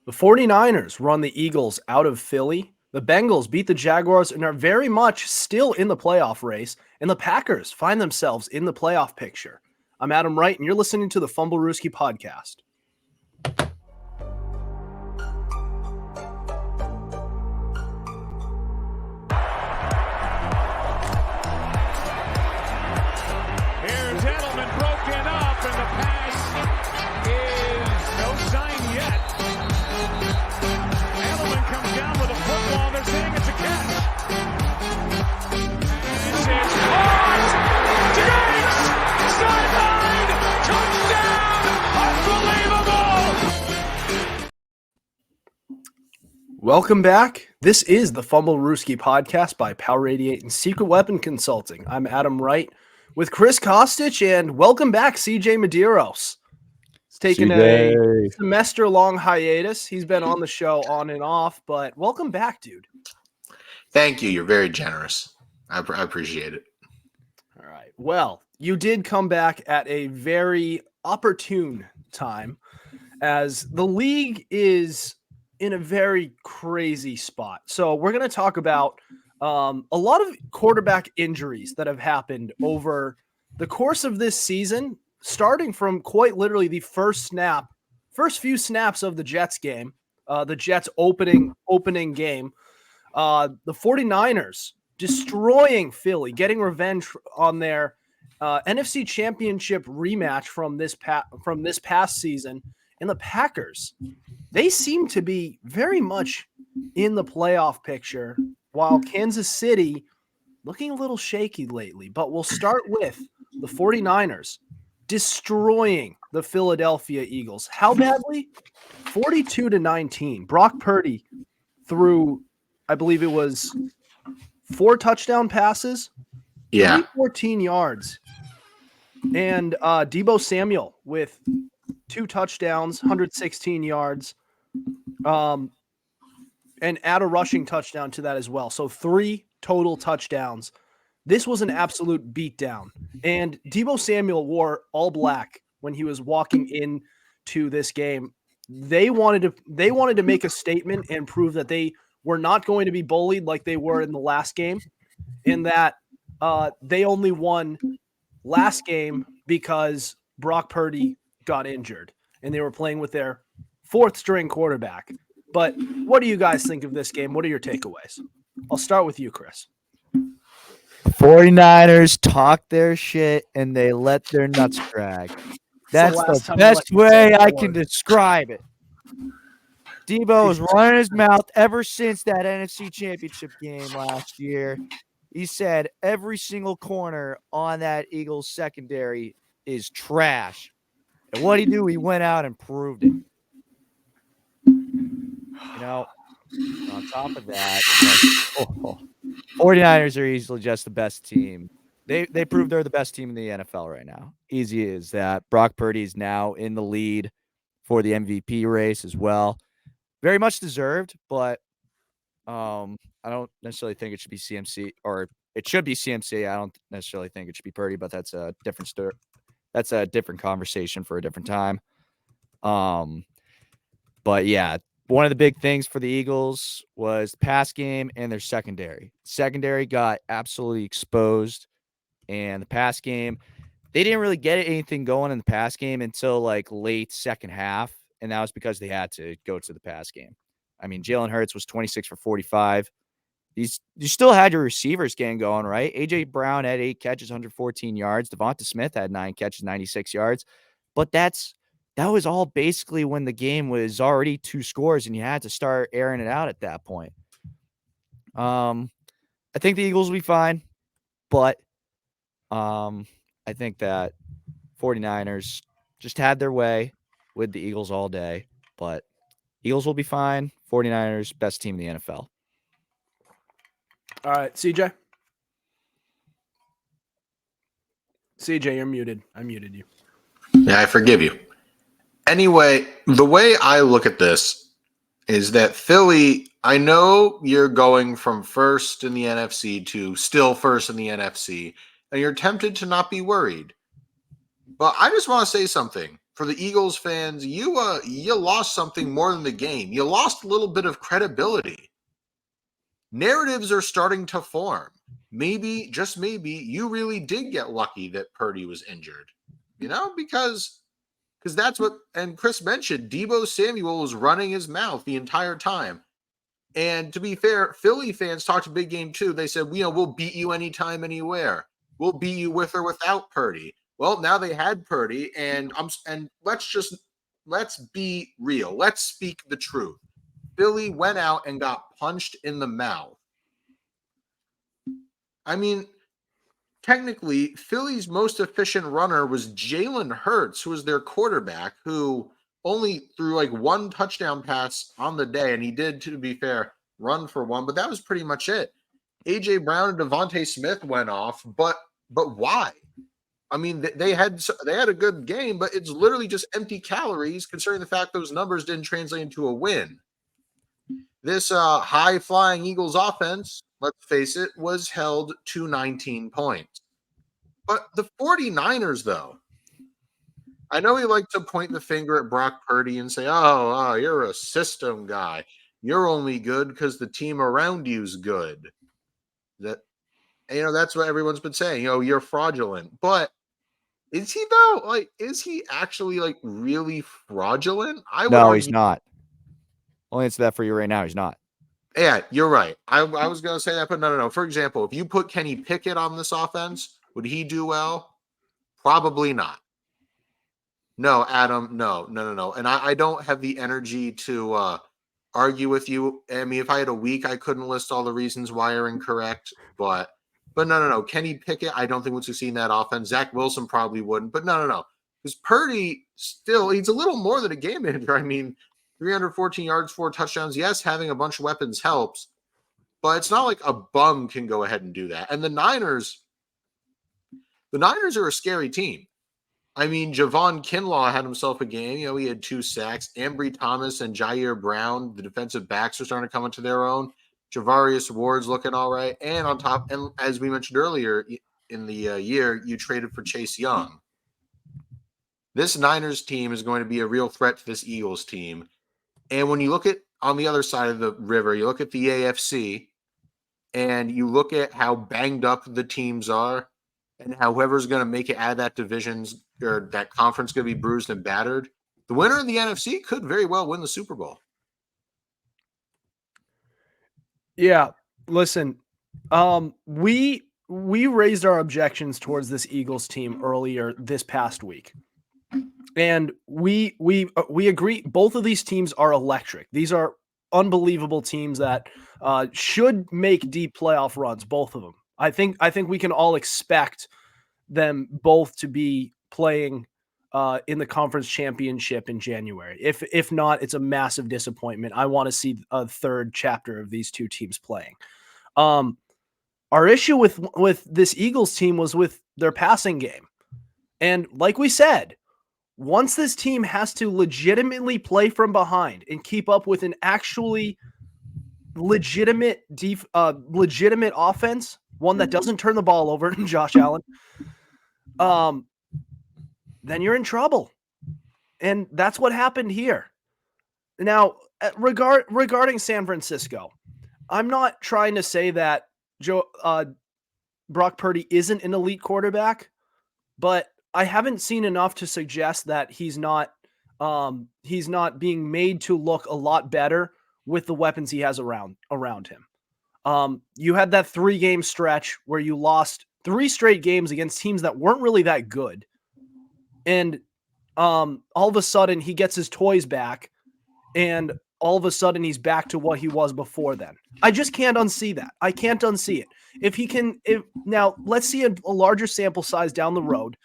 The 49ers run the Eagles out of Philly. The Bengals beat the Jaguars and are very much still in the playoff race. And the Packers find themselves in the playoff picture. I'm Adam Wright, and you're listening to the Fumblerooski podcast. Here's Edelman broken up, and the pass is no sign yet. Edelman comes down with a football. They're saying it's a catch. This is caught. Diggs! Sideline! Touchdown! Unbelievable! Welcome back. This is the Fumblerooski podcast by Power 88 and Secret Weapon Consulting. I'm Adam Wright with Chris Costich, and welcome back, CJ Medeiros. He's taken a semester-long hiatus. He's been on the show on and off, but welcome back, dude. Thank you. You're very generous. I appreciate it. All right. Well, you did come back at a very opportune time, as the league is in a very crazy spot. So we're going to talk about a lot of quarterback injuries that have happened over the course of this season, starting from quite literally the first few snaps of the Jets game, the Jets opening game. The 49ers destroying Philly, getting revenge on their NFC Championship rematch from this past season. And the Packers, they seem to be very much in the playoff picture, while Kansas City looking a little shaky lately. But we'll start with the 49ers destroying the Philadelphia Eagles. How badly? 42-19. Brock Purdy threw, I believe it was 4 touchdown passes, 14 yards. And Deebo Samuel with 2 touchdowns, 116 yards, and add a rushing touchdown to that as well. So 3 total touchdowns. This was an absolute beatdown. And Deebo Samuel wore all black when he was walking into this game. They wanted to make a statement and prove that they were not going to be bullied like they were in the last game, and that they only won last game because Brock Purdy got injured and they were playing with their 4th string quarterback. But what do you guys think of this game? What are your takeaways? I'll start with you, Chris. 49ers talk their shit and they let their nuts drag. That's the best way I can describe it. Deebo was running his mouth ever since that NFC Championship game last year. He said every single corner on that Eagles secondary is trash. And what he do? He went out and proved it. You know, on top of that, 49ers are easily just the best team. They prove they're the best team in the NFL right now. Easy as that. Brock Purdy is now in the lead for the MVP race as well. Very much deserved, but I don't necessarily think it should be CMC, or it should be CMC. I don't necessarily think it should be Purdy, but that's a different story. That's a different conversation for a different time. But yeah, one of the big things for the Eagles was the pass game and their secondary. Secondary got absolutely exposed, and the pass game, they didn't really get anything going in the pass game until like late second half, and that was because they had to go to the pass game. I mean, Jalen Hurts was 26 for 45. You still had your receivers getting going, right? A.J. Brown had 8 catches, 114 yards. Devonta Smith had 9 catches, 96 yards. But that was all basically when the game was already 2 scores and you had to start airing it out at that point. I think the Eagles will be fine, but I think that 49ers just had their way with the Eagles all day, but Eagles will be fine. 49ers, best team in the NFL. All right, CJ. CJ, you're muted. I muted you. Yeah, I forgive you. Anyway, the way I look at this is that Philly, I know you're going from first in the NFC to still first in the NFC, and you're tempted to not be worried. But I just want to say something. for the Eagles fans, you lost something more than the game. You lost a little bit of credibility. Narratives are starting to form. Maybe, just maybe, you really did get lucky that Purdy was injured. Because that's what, and Chris mentioned, Deebo Samuel was running his mouth the entire time. And to be fair, Philly fans talked a big game too. They said, we'll beat you anytime, anywhere. We'll beat you with or without Purdy. Well, now they had Purdy, and let's be real. Let's speak the truth. Philly went out and got punched in the mouth. I mean, technically, Philly's most efficient runner was Jalen Hurts, who was their quarterback, who only threw like one touchdown pass on the day, and he did, to be fair, run for one, but that was pretty much it. A.J. Brown and Devontae Smith went off, but why? I mean, they had a good game, but it's literally just empty calories, considering the fact those numbers didn't translate into a win. This high-flying Eagles offense, let's face it, was held to 19 points. But the 49ers, though, I know we like to point the finger at Brock Purdy and say, oh, you're a system guy. You're only good because the team around you's good. That's what everyone's been saying. You're fraudulent. But is he, though? Like, is he actually, like, really fraudulent? No, he's not. I'll answer that for you right now. He's not. Yeah, you're right. I was going to say that, but no. For example, if you put Kenny Pickett on this offense, would he do well? Probably not. No, Adam, no. And I don't have the energy to argue with you. I mean, if I had a week, I couldn't list all the reasons why you're incorrect. But no. Kenny Pickett, I don't think would succeed in that offense. Zack Wilson probably wouldn't. But no. Because Purdy still, he's a little more than a game manager. I mean, 314 yards, 4 touchdowns. Yes, having a bunch of weapons helps. But it's not like a bum can go ahead and do that. And the Niners are a scary team. I mean, Javon Kinlaw had himself a game. He had 2 sacks. Ambry Thomas and Jair Brown, the defensive backs, are starting to come into their own. Javarius Ward's looking all right. And on top, and as we mentioned earlier in the year, you traded for Chase Young. This Niners team is going to be a real threat to this Eagles team. And when you look at on the other side of the river, you look at the AFC, and you look at how banged up the teams are, and how whoever's going to make it out of that division's or that conference going to be bruised and battered. The winner of the NFC could very well win the Super Bowl. Yeah, listen, we raised our objections towards this Eagles team earlier this past week, and we agree. Both of these teams are electric. These are unbelievable teams that should make deep playoff runs. Both of them. I think we can all expect them both to be playing in the conference championship in January. If not, it's a massive disappointment. I want to see a third chapter of these two teams playing. Our issue with this Eagles team was with their passing game. And like we said, once this team has to legitimately play from behind and keep up with an actually legitimate offense, one that doesn't turn the ball over, Josh Allen, then you're in trouble. And that's what happened here. Now, regarding San Francisco, I'm not trying to say that Brock Purdy isn't an elite quarterback, but I haven't seen enough to suggest that he's not being made to look a lot better with the weapons he has around him. You had that 3-game stretch where you lost 3 straight games against teams that weren't really that good. And all of a sudden he gets his toys back, and all of a sudden he's back to what he was before then. I just can't unsee that. I can't unsee it. Now let's see a larger sample size down the road.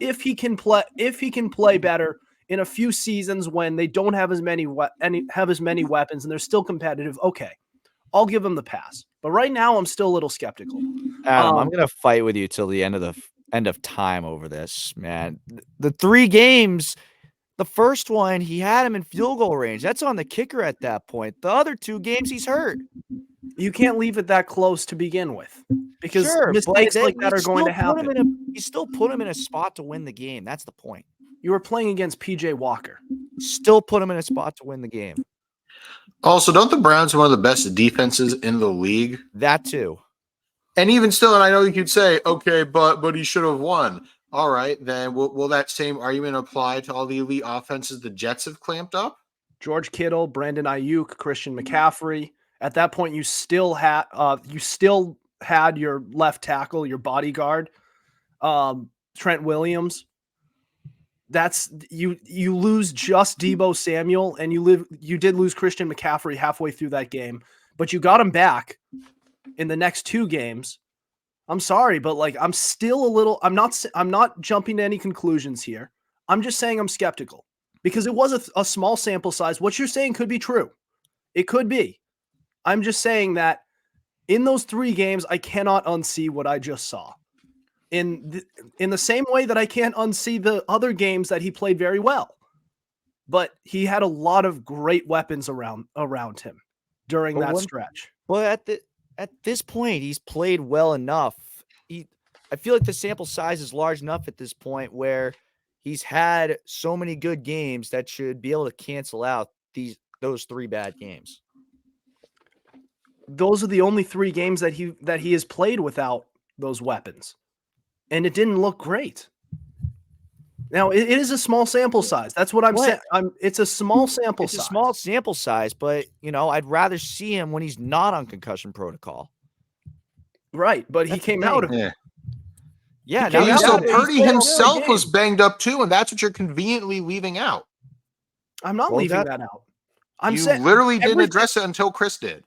If he can play better in a few seasons when they don't have as many weapons and they're still competitive, okay, I'll give him the pass. But right now, I'm still a little skeptical. Adam, I'm gonna fight with you till the end of time over this, man. The 3 games, the first one he had him in field goal range. That's on the kicker at that point. The other 2 games he's hurt. You can't leave it that close to begin with, because mistakes like that are going to happen. You still put him in a spot to win the game. That's the point. You were playing against PJ Walker. Still put him in a spot to win the game. Also, don't the Browns have one of the best defenses in the league? That too. And even still, and I know you could say, okay, but he should have won. All right, then will that same argument apply to all the elite offenses the Jets have clamped up? George Kittle, Brandon Ayuk, Christian McCaffrey. At that point, you still had your left tackle, your bodyguard, Trent Williams. That's you lose just Deebo Samuel, and you did lose Christian McCaffrey halfway through that game, but you got him back in the next 2 games. I'm sorry, but like I'm not jumping to any conclusions here. I'm just saying I'm skeptical because it was a small sample size. What you're saying could be true. It could be. I'm just saying that in those 3 games, I cannot unsee what I just saw. In the same way that I can't unsee the other games that he played very well. But he had a lot of great weapons around him during that stretch. But at this point, he's played well enough. I feel like the sample size is large enough at this point where he's had so many good games that should be able to cancel out those 3 bad games. Those are the only 3 games that he has played without those weapons. And it didn't look great. Now, it is a small sample size. That's what I'm saying. It's a small sample size. It's a small sample size, but, I'd rather see him when he's not on concussion protocol. Right, but he came out of it. Yeah. So Purdy himself was banged up too, and that's what you're conveniently leaving out. I'm not leaving that out. I'm saying literally didn't address it until Chris did.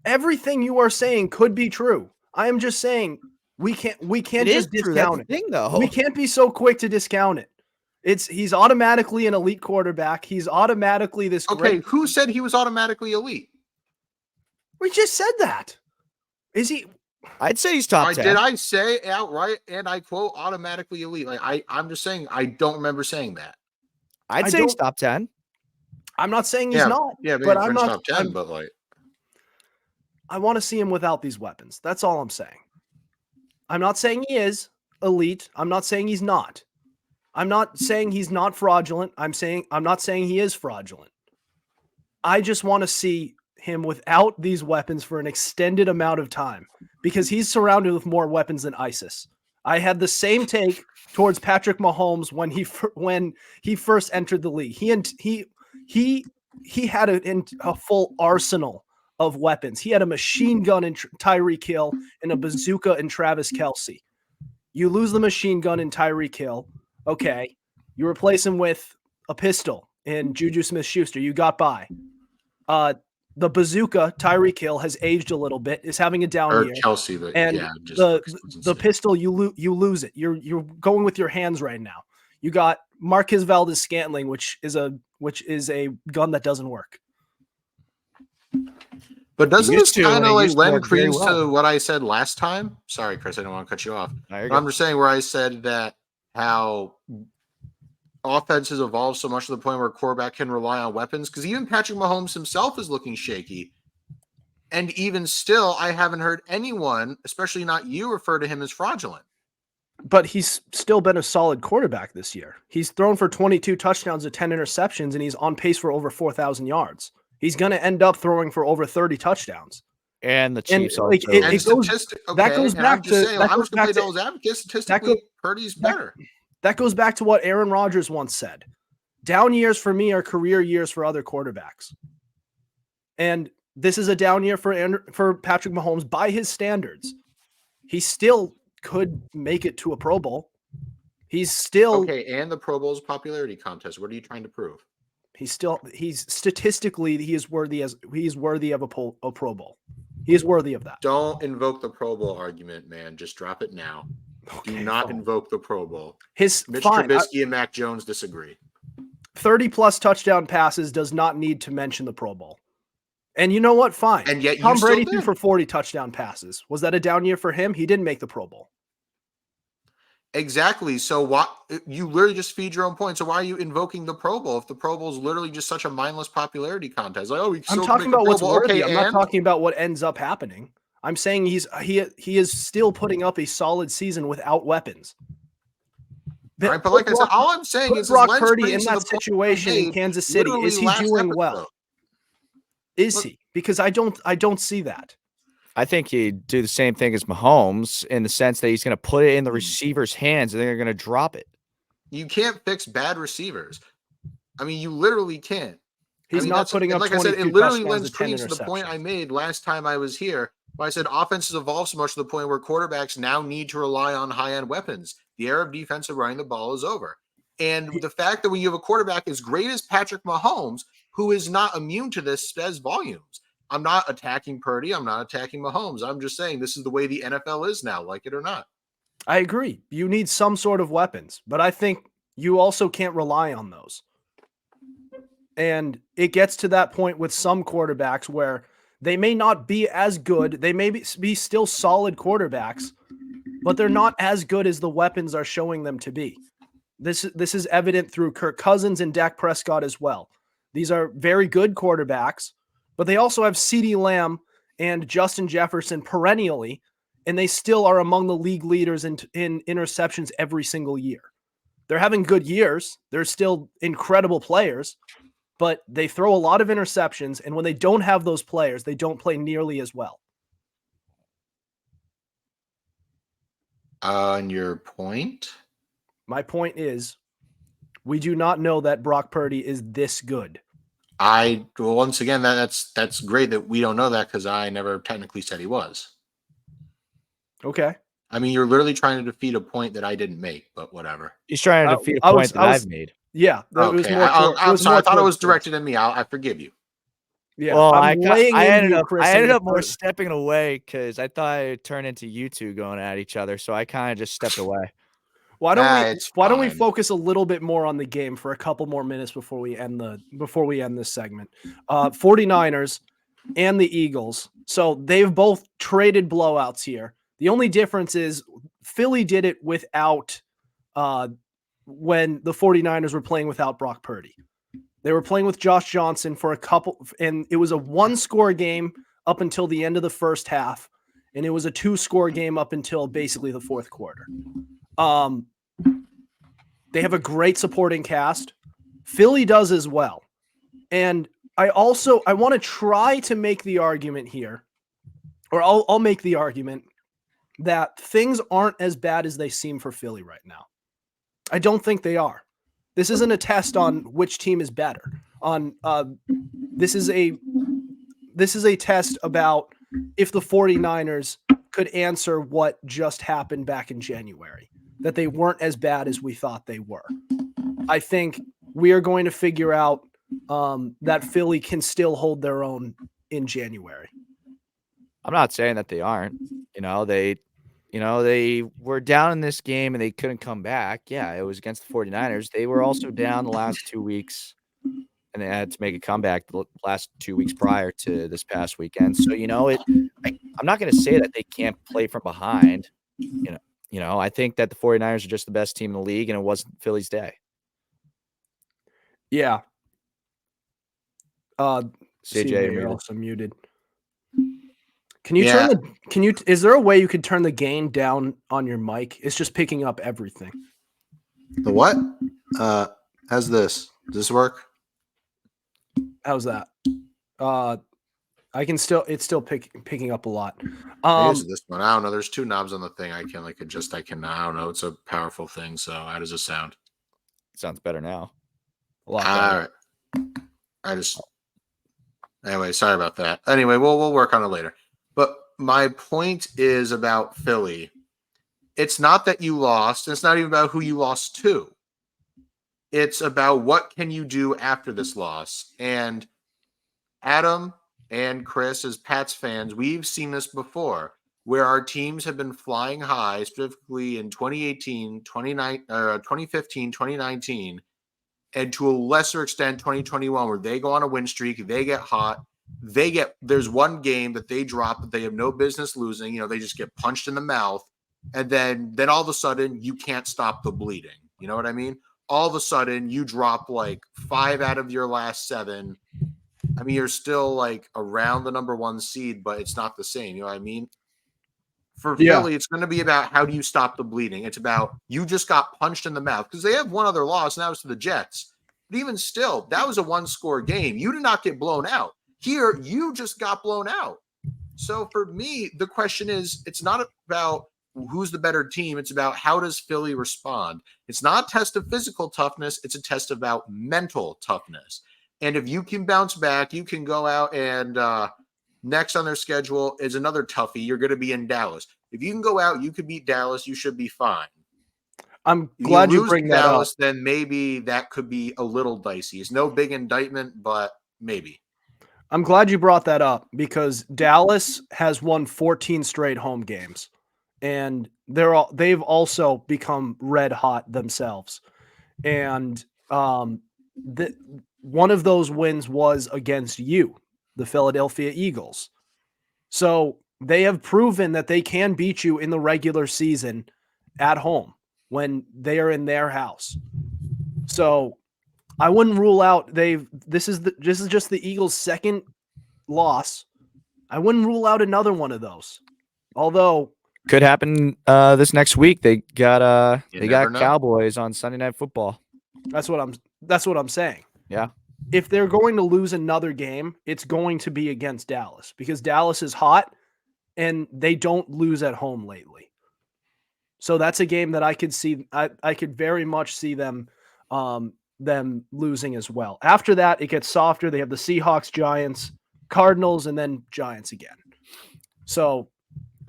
Everything you are saying could be true. I am just saying we can't just discount it. Though. We can't be so quick to discount it. He's automatically an elite quarterback. He's automatically this great. Who said he was automatically elite? We just said that. Is he? I'd say he's top 10. Did I say outright, and I quote, automatically elite? Like I'm just saying I don't remember saying that. I'd say he's top 10. I'm not saying he's not. Yeah, but I'm not top 10. But like, I want to see him without these weapons. That's all I'm saying. I'm not saying he is elite. I'm not saying he's not. I'm not saying he's not fraudulent. I'm not saying he is fraudulent. I just want to see him without these weapons for an extended amount of time because he's surrounded with more weapons than ISIS. I had the same take towards Patrick Mahomes when he first entered the league. He had a full arsenal of weapons. He had a machine gun in Tyreek Hill and a bazooka in Travis Kelce. You lose the machine gun in Tyreek Hill. Okay. You replace him with a pistol in Juju Smith-Schuster. You got by. The bazooka, Tyreek Hill, has aged a little bit, is having a down year. Kelce, but and the pistol, you lose it. You're going with your hands right now. You got Marquez Valdez-Scantling, which is a gun that doesn't work. But doesn't this kind of like lend credence to what I said last time? Sorry, Chris, I don't want to cut you off. I'm just saying where I said that how offenses evolve so much to the point where a quarterback can rely on weapons, because even Patrick Mahomes himself is looking shaky. And even still, I haven't heard anyone, especially not you, refer to him as fraudulent. But he's still been a solid quarterback this year. He's thrown for 22 touchdowns and 10 interceptions, and he's on pace for over 4,000 yards. He's going to end up throwing for over 30 touchdowns. And the Chiefs are that goes back to statistically, Purdy's better. That goes back to what Aaron Rodgers once said. Down years for me are career years for other quarterbacks. And this is a down year for Patrick Mahomes by his standards. He still could make it to a Pro Bowl. He's still and the Pro Bowl's popularity contest. What are you trying to prove? He's statistically he is worthy of a Pro Bowl. He is worthy of that. Don't invoke the Pro Bowl argument, man. Just drop it now. Do not invoke the Pro Bowl. Mitch Trubisky and Mac Jones disagree. 30+ touchdown passes does not need to mention the Pro Bowl. And you know what? Fine. And yet Tom Brady threw for 40 touchdown passes. Was that a down year for him? He didn't make the Pro Bowl. Exactly. So why you literally just feed your own point. So why are you invoking the Pro Bowl if the Pro Bowl is literally just such a mindless popularity contest? Like, I'm talking about what's worthy. I'm not talking about what ends up happening. I'm saying he is still putting up a solid season without weapons. Right, but like I said, all I'm saying is Brock Lentz Purdy brings in to the that point situation in made Kansas City. literally Is he last doing episode. well? Is Look, he? Because I don't see that. I think he'd do the same thing as Mahomes in the sense that he's going to put it in the receiver's hands and they're going to drop it. You can't fix bad receivers. I mean, you literally can't. He's not putting up like I said, 22 it literally touchdowns lends to 10 credence to the point I interceptions. made last time I was here. Where I said offenses evolved so much to the point where quarterbacks now need to rely on high-end weapons. The era of defensive running the ball is over. And the fact that when you have a quarterback as great as Patrick Mahomes, who is not immune to this, says volumes. I'm not attacking Purdy. I'm not attacking Mahomes. I'm just saying this is the way the NFL is now, like it or not. I agree. You need some sort of weapons, but I think you also can't rely on those. And it gets to that point with some quarterbacks where they may not be as good. They may be still solid quarterbacks, but they're not as good as the weapons are showing them to be. This is evident through Kirk Cousins and Dak Prescott as well. These are very good quarterbacks, but they also have CeeDee Lamb and Justin Jefferson perennially, and they still are among the league leaders in interceptions every single year. They're having good years. They're still incredible players, but they throw a lot of interceptions, and when they don't have those players, they don't play nearly as well. On your point? My point is, we do not know that Brock Purdy is this good. Once again, that's great that we don't know that because I never technically said he was. Okay. I mean, you're literally trying to defeat a point that I didn't make, but whatever. He's trying to defeat a point that I've made. Yeah, it was Okay, more. I'm sorry. I thought it was directed at me. I forgive you. Yeah, well, I ended up more more stepping away because I thought it turned into you two going at each other, so I kind of just stepped away. Why don't we focus a little bit more on the game for a couple more minutes before we end this segment? 49ers and the Eagles. So they've both traded blowouts here. The only difference is Philly did it without when the 49ers were playing without Brock Purdy. They were playing with Josh Johnson for a couple, and it was a 1-score game up until the end of the first half, and it was a 2-score game up until basically the fourth quarter. They have a great supporting cast. Philly does as well. And I want to try to make the argument here, or I'll make the argument that things aren't as bad as they seem for Philly right now. I don't think they are. This isn't a test on which team is better. This is a test about if the 49ers could answer what just happened back in January, that they weren't as bad as we thought they were. I think we are going to figure out that Philly can still hold their own in January. I'm not saying that they aren't. They were down in this game and they couldn't come back. Yeah, it was against the 49ers. They were also down the last 2 weeks, and they had to make a comeback the last 2 weeks prior to this past weekend. So, I'm not going to say that they can't play from behind. I think that the 49ers are just the best team in the league, and it wasn't Philly's day. Yeah. CJ you're also muted. Is there a way you could turn the gain down on your mic? It's just picking up everything. The what? How's this? Does this work? How's that? It's still picking up a lot. Here's this one. I don't know. There's 2 knobs on the thing. I can adjust. I don't know. It's a powerful thing. So how does it sound? Sounds better now. A lot better. All right. Anyway, sorry about that. Anyway, we'll work on it later. But my point is about Philly. It's not that you lost. It's not even about who you lost to. It's about what can you do after this loss. And Adam and Chris, as Pats fans, we've seen this before, where our teams have been flying high, specifically in 2018, 2015, 2019, and to a lesser extent, 2021, where they go on a win streak, they get hot. There's one game that they drop that they have no business losing. They just get punched in the mouth. And then all of a sudden you can't stop the bleeding. You know what I mean? All of a sudden you drop like 5 out of your last 7. I mean, you're still like around the number 1 seed, but it's not the same. You know what I mean? For Yeah. Philly, it's going to be about how do you stop the bleeding. It's about you just got punched in the mouth because they have one other loss, and that was to the Jets. But even still, that was a one-score game. You did not get blown out. Here, you just got blown out. So for me, the question is, it's not about who's the better team. It's about how does Philly respond. It's not a test of physical toughness. It's a test about mental toughness. And if you can bounce back, you can go out and next on their schedule is another toughie. You're going to be in Dallas. If you can go out, you could beat Dallas. You should be fine. I'm If glad you lose bring to that Dallas, up. then maybe that could be a little dicey. It's no big indictment, but maybe. I'm glad you brought that up because Dallas has won 14 straight home games, and they've also become red hot themselves. And one of those wins was against you, the Philadelphia Eagles. So they have proven that they can beat you in the regular season at home when they are in their house. So I wouldn't rule out this is just the Eagles' second loss. I wouldn't rule out another one of those. Although Could happen this next week. They got never know. Cowboys on Sunday Night Football. that's what I'm saying. Yeah. If they're going to lose another game, it's going to be against Dallas because Dallas is hot and they don't lose at home lately. So that's a game that I could see. I could very much see them losing as well. After that, it gets softer. They have the Seahawks, Giants, Cardinals, and then Giants again. So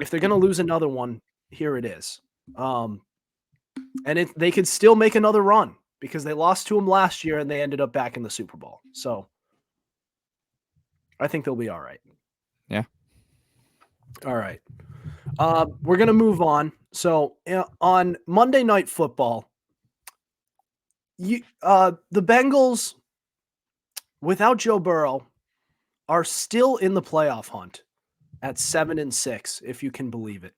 if they're going to lose another one, here it is. And they could still make another run because they lost to them last year and they ended up back in the Super Bowl. So I think they'll be all right. Yeah. All right. We're going to move on. So on Monday Night Football, the Bengals, without Joe Burrow, are still in the playoff hunt at 7-6, if you can believe it.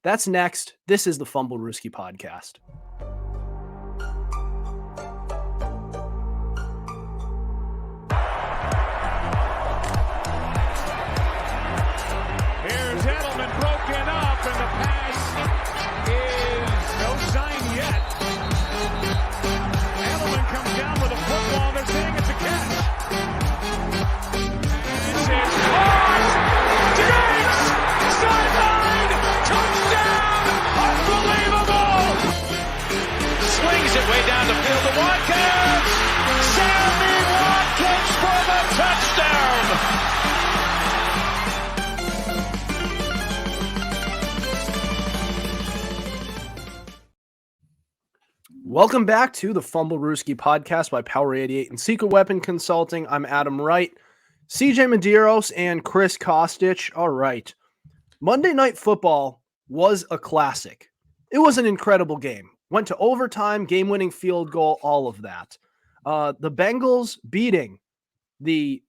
That's next. This is the Fumblerooski podcast. Here's Edelman broken up, and the pass is no sign yet. Edelman comes down with a football. They're saying it's a catch. It's caught! Diggs! Sideline! Touchdown! Unbelievable! Swings it way down the field to Watkins! Sammy Watkins for the touchdown! Welcome back to the Fumblerooski podcast by Power 88 and Secret Weapon Consulting. I'm Adam Wright, CJ Medeiros, and Chris Costich. All right. Monday Night Football was a classic. It was an incredible game. Went to overtime, game-winning field goal, all of that. The Bengals beating the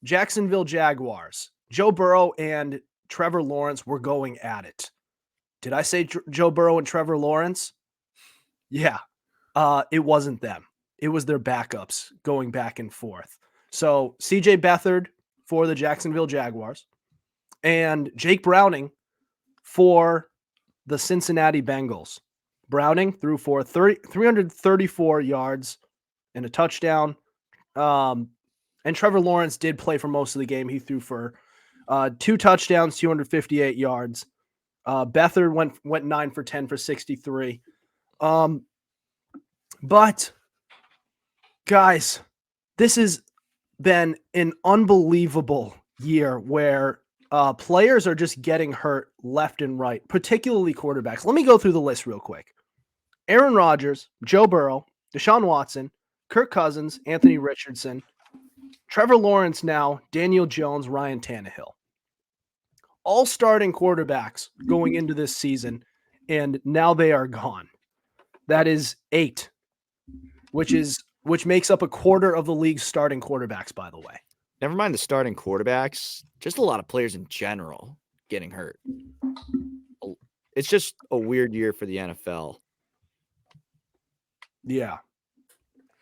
Jacksonville Jaguars. Joe Burrow and Trevor Lawrence were going at it. Did I say Joe Burrow and Trevor Lawrence? Yeah. It wasn't them. It was their backups going back and forth. So CJ Beathard for the Jacksonville Jaguars and Jake Browning for the Cincinnati Bengals. Browning threw for 334 yards and a touchdown. And Trevor Lawrence did play for most of the game. He threw for 2 touchdowns, 258 yards. Beathard went 9 for 10 for 63. But, guys, this has been an unbelievable year where players are just getting hurt left and right, particularly quarterbacks. Let me go through the list real quick. Aaron Rodgers, Joe Burrow, Deshaun Watson, Kirk Cousins, Anthony Richardson, Trevor Lawrence now, Daniel Jones, Ryan Tannehill. All starting quarterbacks going into this season, and now they are gone. That is 8. Which makes up a quarter of the league's starting quarterbacks, by the way. Never mind the starting quarterbacks, just a lot of players in general getting hurt. It's just a weird year for the NFL. Yeah.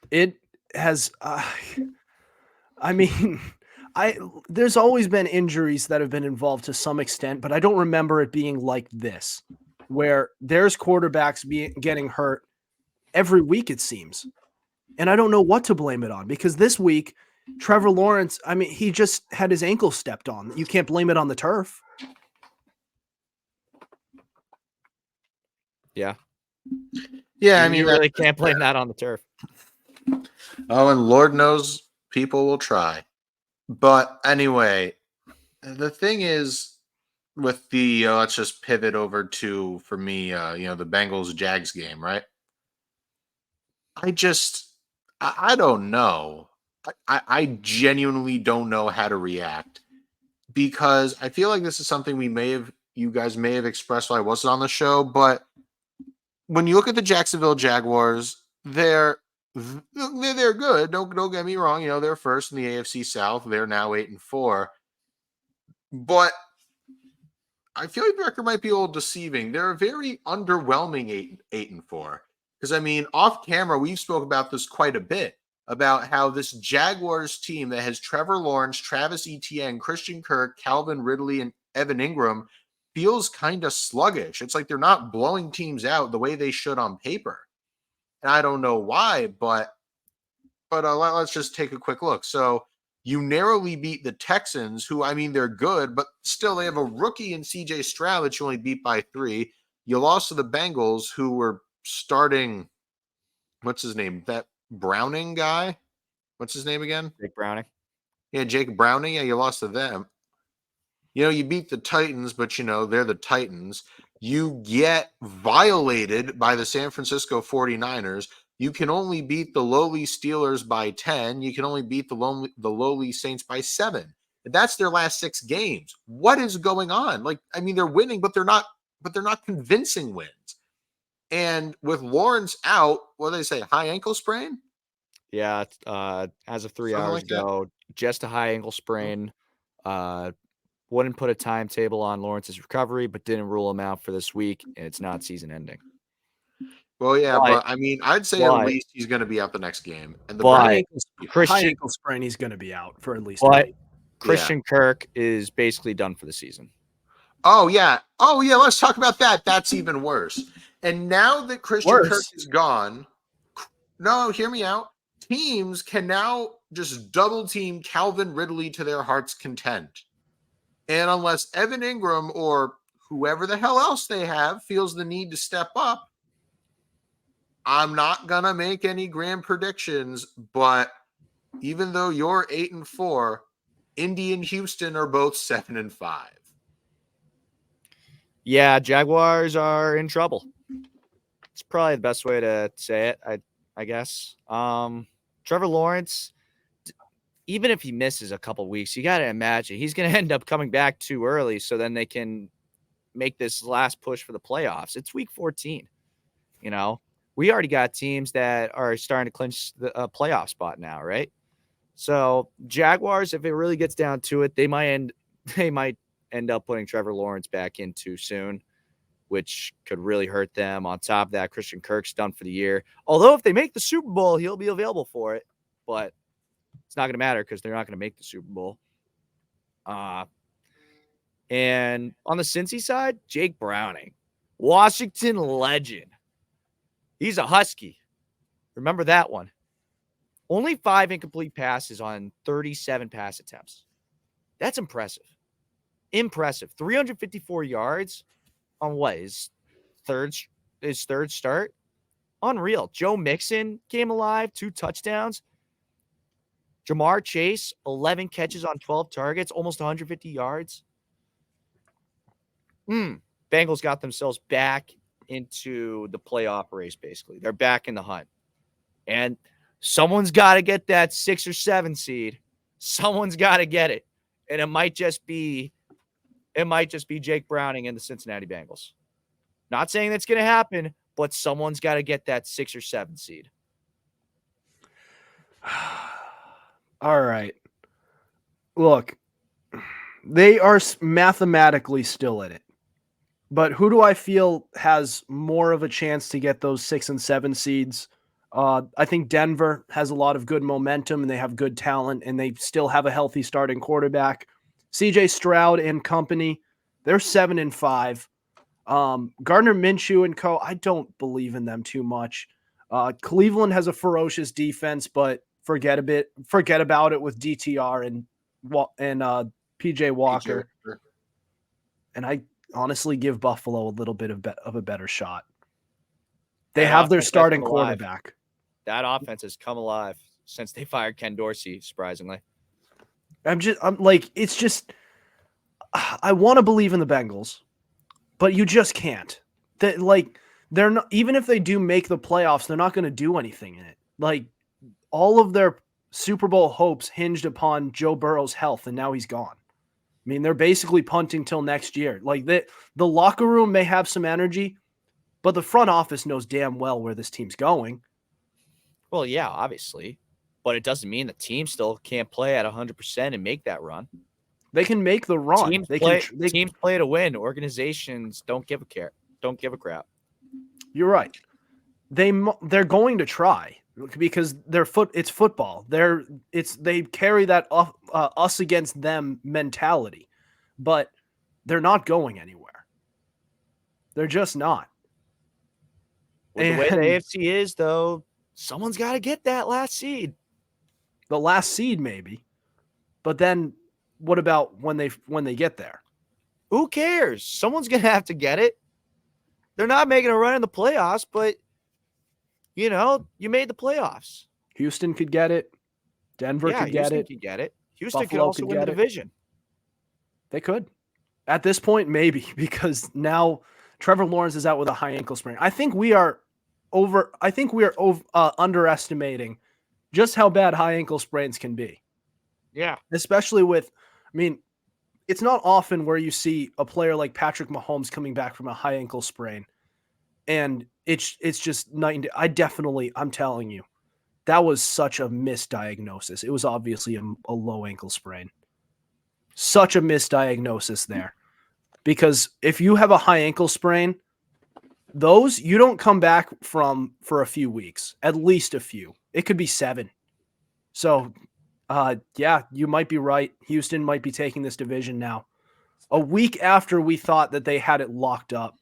It has, I mean, There's always been injuries that have been involved to some extent, but I don't remember it being like this, where there's quarterbacks getting hurt every week, it seems. And I don't know what to blame it on, because this week, Trevor Lawrence, I mean, he just had his ankle stepped on. You can't blame it on the turf. Yeah. Yeah, I You mean, really can't blame that on the turf. oh, and Lord knows people will try. But anyway, the thing is with the let's just pivot over to, for me, the Bengals Jags game, right? I don't know. I genuinely don't know how to react, because I feel like this is something you guys may have expressed while I wasn't on the show. But when you look at the Jacksonville Jaguars, they're good. Don't get me wrong. They're first in the AFC South. They're now 8-4. But I feel like the record might be a little deceiving. They're a very underwhelming 8-4. Because, I mean, off camera, we've spoke about this quite a bit, about how this Jaguars team that has Trevor Lawrence, Travis Etienne, Christian Kirk, Calvin Ridley, and Evan Ingram feels kind of sluggish. It's like they're not blowing teams out the way they should on paper. And I don't know why, but let's just take a quick look. So you narrowly beat the Texans, who, I mean, they're good, but still they have a rookie in CJ Stroud that you only beat by 3. You lost to the Bengals, who were starting, what's his name? That Browning guy? What's his name again? Jake Browning. Yeah, Jake Browning. Yeah, you lost to them. You beat the Titans, but, they're the Titans. You get violated by the San Francisco 49ers. You can only beat the lowly Steelers by 10. You can only beat the lowly Saints by 7. That's their last 6 games. What is going on? They're winning, but they're not convincing wins. And with Lawrence out, what do they say? High ankle sprain? Yeah, as of 3 hours ago, just a high ankle sprain. Wouldn't put a timetable on Lawrence's recovery, but didn't rule him out for this week, and it's not season ending. Well, yeah, but I mean, I'd say at least he's going to be out the next game. And the high ankle sprain, he's going to be out for at least a week. Christian Kirk is basically done for the season. Oh, yeah. Let's talk about that. That's even worse. And now that Christian Kirk is gone, no, hear me out. Teams can now just double team Calvin Ridley to their heart's content. And unless Evan Ingram or whoever the hell else they have feels the need to step up, I'm not going to make any grand predictions. But even though you're 8-4, Indy and Houston are both 7-5. Yeah, Jaguars are in trouble. It's probably the best way to say it, I guess. Trevor Lawrence, even if he misses a couple weeks, you got to imagine he's going to end up coming back too early, so then they can make this last push for the playoffs. It's week 14. We already got teams that are starting to clinch the playoff spot now, right? So Jaguars, if it really gets down to it, they might end up putting Trevor Lawrence back in too soon, which could really hurt them. On top of that, Christian Kirk's done for the year. Although if they make the Super Bowl, he'll be available for it, but it's not going to matter because they're not going to make the Super Bowl. And on the Cincy side, Jake Browning, Washington legend. He's a Husky. Remember that one. Only 5 incomplete passes on 37 pass attempts. That's impressive. 354 yards on what? His third start? Unreal. Joe Mixon came alive, 2 touchdowns. Jamar Chase, 11 catches on 12 targets, almost 150 yards. Bengals got themselves back into the playoff race, basically. They're back in the hunt. And someone's got to get that 6 or 7 seed. Someone's got to get it. And it might just be Jake Browning and the Cincinnati Bengals. Not saying that's going to happen, but someone's got to get that 6 or 7 seed. All right. Look, they are mathematically still in it. But who do I feel has more of a chance to get those 6 and 7 seeds? I think Denver has a lot of good momentum and they have good talent and they still have a healthy starting quarterback. CJ Stroud and company, they're 7-5. Gardner Minshew and co, I don't believe in them too much. Cleveland has a ferocious defense, but forget about it with DTR and PJ Walker. And I honestly give Buffalo a little bit of a better shot. They have their starting quarterback. That offense has come alive since they fired Ken Dorsey, surprisingly. I want to believe in the Bengals, but you just can't. They're not, even if they do make the playoffs, they're not going to do anything in it. Like, all of their Super Bowl hopes hinged upon Joe Burrow's health, and now he's gone. I mean, they're basically punting till next year. Like, the locker room may have some energy, but the front office knows damn well where this team's going. Well, yeah, obviously. But it doesn't mean the team still can't play at 100% and make that run. They can make the run. Teams play to win. Organizations don't give a crap. You're right. They're going to try because it's football. They carry that us against them mentality, but they're not going anywhere. They're just not. Well, the way the AFC is, though, someone's got to get that last seed. The last seed, maybe, but then what about when they get there? Who cares? Someone's gonna have to get it. They're not making a run in the playoffs, but you made the playoffs. Houston could get it. Denver could get it. Houston could also win the division. They could. At this point, maybe, because now Trevor Lawrence is out with a high ankle sprain. I think we are underestimating just how bad high ankle sprains can be. Yeah. Especially it's not often where you see a player like Patrick Mahomes coming back from a high ankle sprain. And it's just night and day. I'm telling you, that was such a misdiagnosis. It was obviously a low ankle sprain. Such a misdiagnosis there. Because if you have a high ankle sprain, those you don't come back from for a few weeks, at least a few. It could be 7. So, you might be right. Houston might be taking this division now. A week after we thought that they had it locked up,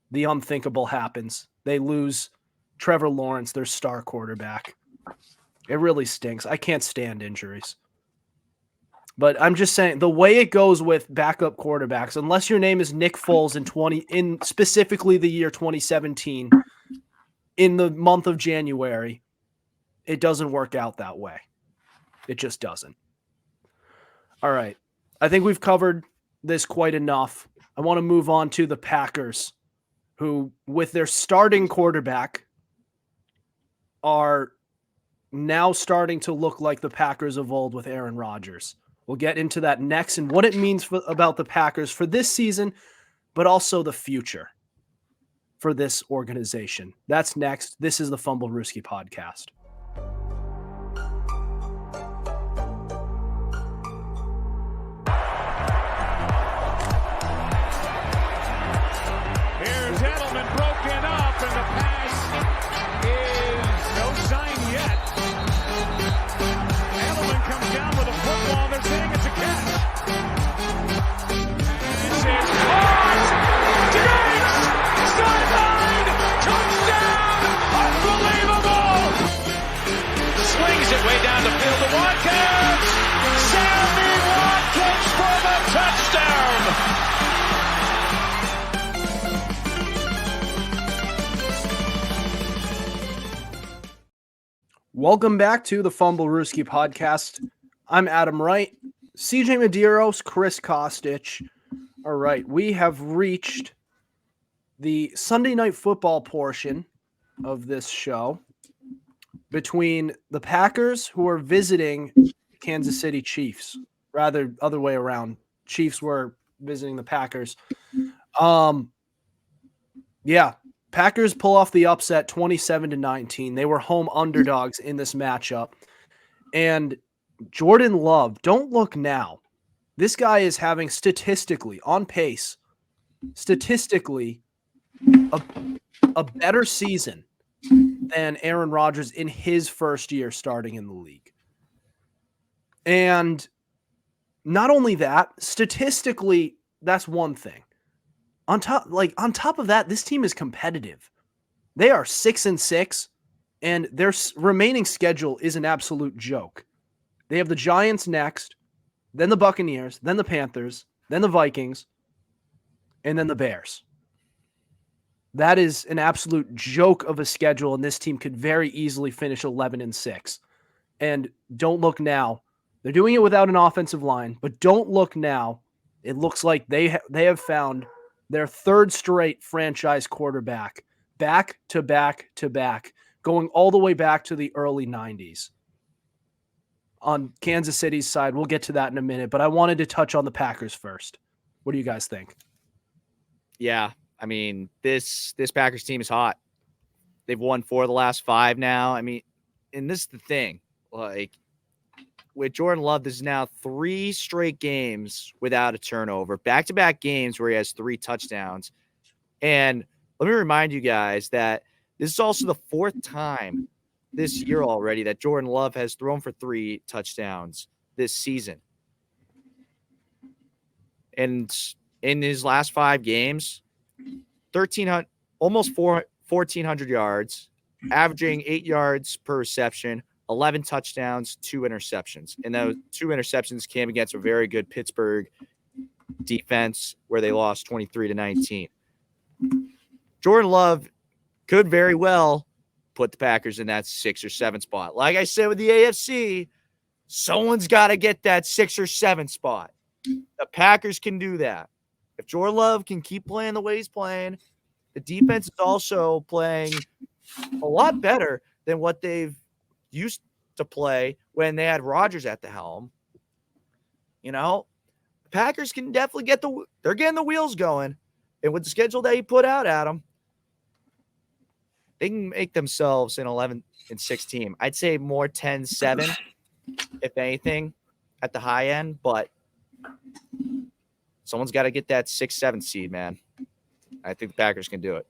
the unthinkable happens. They lose Trevor Lawrence, their star quarterback. It really stinks. I can't stand injuries. But I'm just saying, the way it goes with backup quarterbacks, unless your name is Nick Foles in specifically the year 2017, in the month of January, it doesn't work out that way. It just doesn't. All right. I think we've covered this quite enough. I want to move on to the Packers, who, with their starting quarterback, are now starting to look like the Packers of old with Aaron Rodgers. We'll get into that next and what it means about the Packers for this season, but also the future for this organization. That's next. This is the Fumblerooski podcast. Here's Edelman broken up, and the pass is no sign yet. Edelman comes down with a football, and they're saying it's a catch. It's caught! Diggs! Sideline! Touchdown! Unbelievable! Swings it way down the field to Watkins! Sammy Watkins for the touchdown! Welcome back to the Fumblerooski podcast. I'm Adam Wright, CJ Medeiros, Chris Costich. All right, we have reached the Sunday night football portion of this show between the Packers, who are visiting Kansas City Chiefs. Rather, other way around. Chiefs were visiting the Packers. Packers pull off the upset 27-19. They were home underdogs in this matchup. And Jordan Love, don't look now. This guy is having statistically, on pace, a better season than Aaron Rodgers in his first year starting in the league. And not only that, statistically, that's one thing. On top of that, this team is competitive. They are 6-6, and their remaining schedule is an absolute joke. They have the Giants next, then the Buccaneers, then the Panthers, then the Vikings, and then the Bears. That is an absolute joke of a schedule, and this team could very easily finish 11-6. And don't look now. They're doing it without an offensive line, but don't look now. It looks like they have found their third straight franchise quarterback, back to back to back, going all the way back to the early 90s. On Kansas City's side, we'll get to that in a minute, but I wanted to touch on the Packers first. What do you guys think? Yeah, I mean, this Packers team is hot. They've won 4 of the last 5 now. I mean, and this is the thing. Like, with Jordan Love, this is now 3 straight games without a turnover, back-to-back games where he has 3 touchdowns. And let me remind you guys that this is also the 4th time this year already that Jordan Love has thrown for 3 touchdowns this season. And in his last 5 games, 1,300, almost 1,400 yards, averaging 8 yards per reception, 11 touchdowns, 2 interceptions. And those 2 interceptions came against a very good Pittsburgh defense where they lost 23-19. Jordan Love could very well put the Packers in that 6 or 7 spot. Like I said with the AFC, someone's got to get that 6 or 7 spot. The Packers can do that. If Jordan Love can keep playing the way he's playing, the defense is also playing a lot better than what they've used to play when they had Rodgers at the helm. You know, the Packers can definitely they're getting the wheels going. And with the schedule that he put out at them, they can make themselves an 11-6 team. I'd say more 10-7, if anything, at the high end, but someone's got to get that 6-7 seed, man. I think the Packers can do it.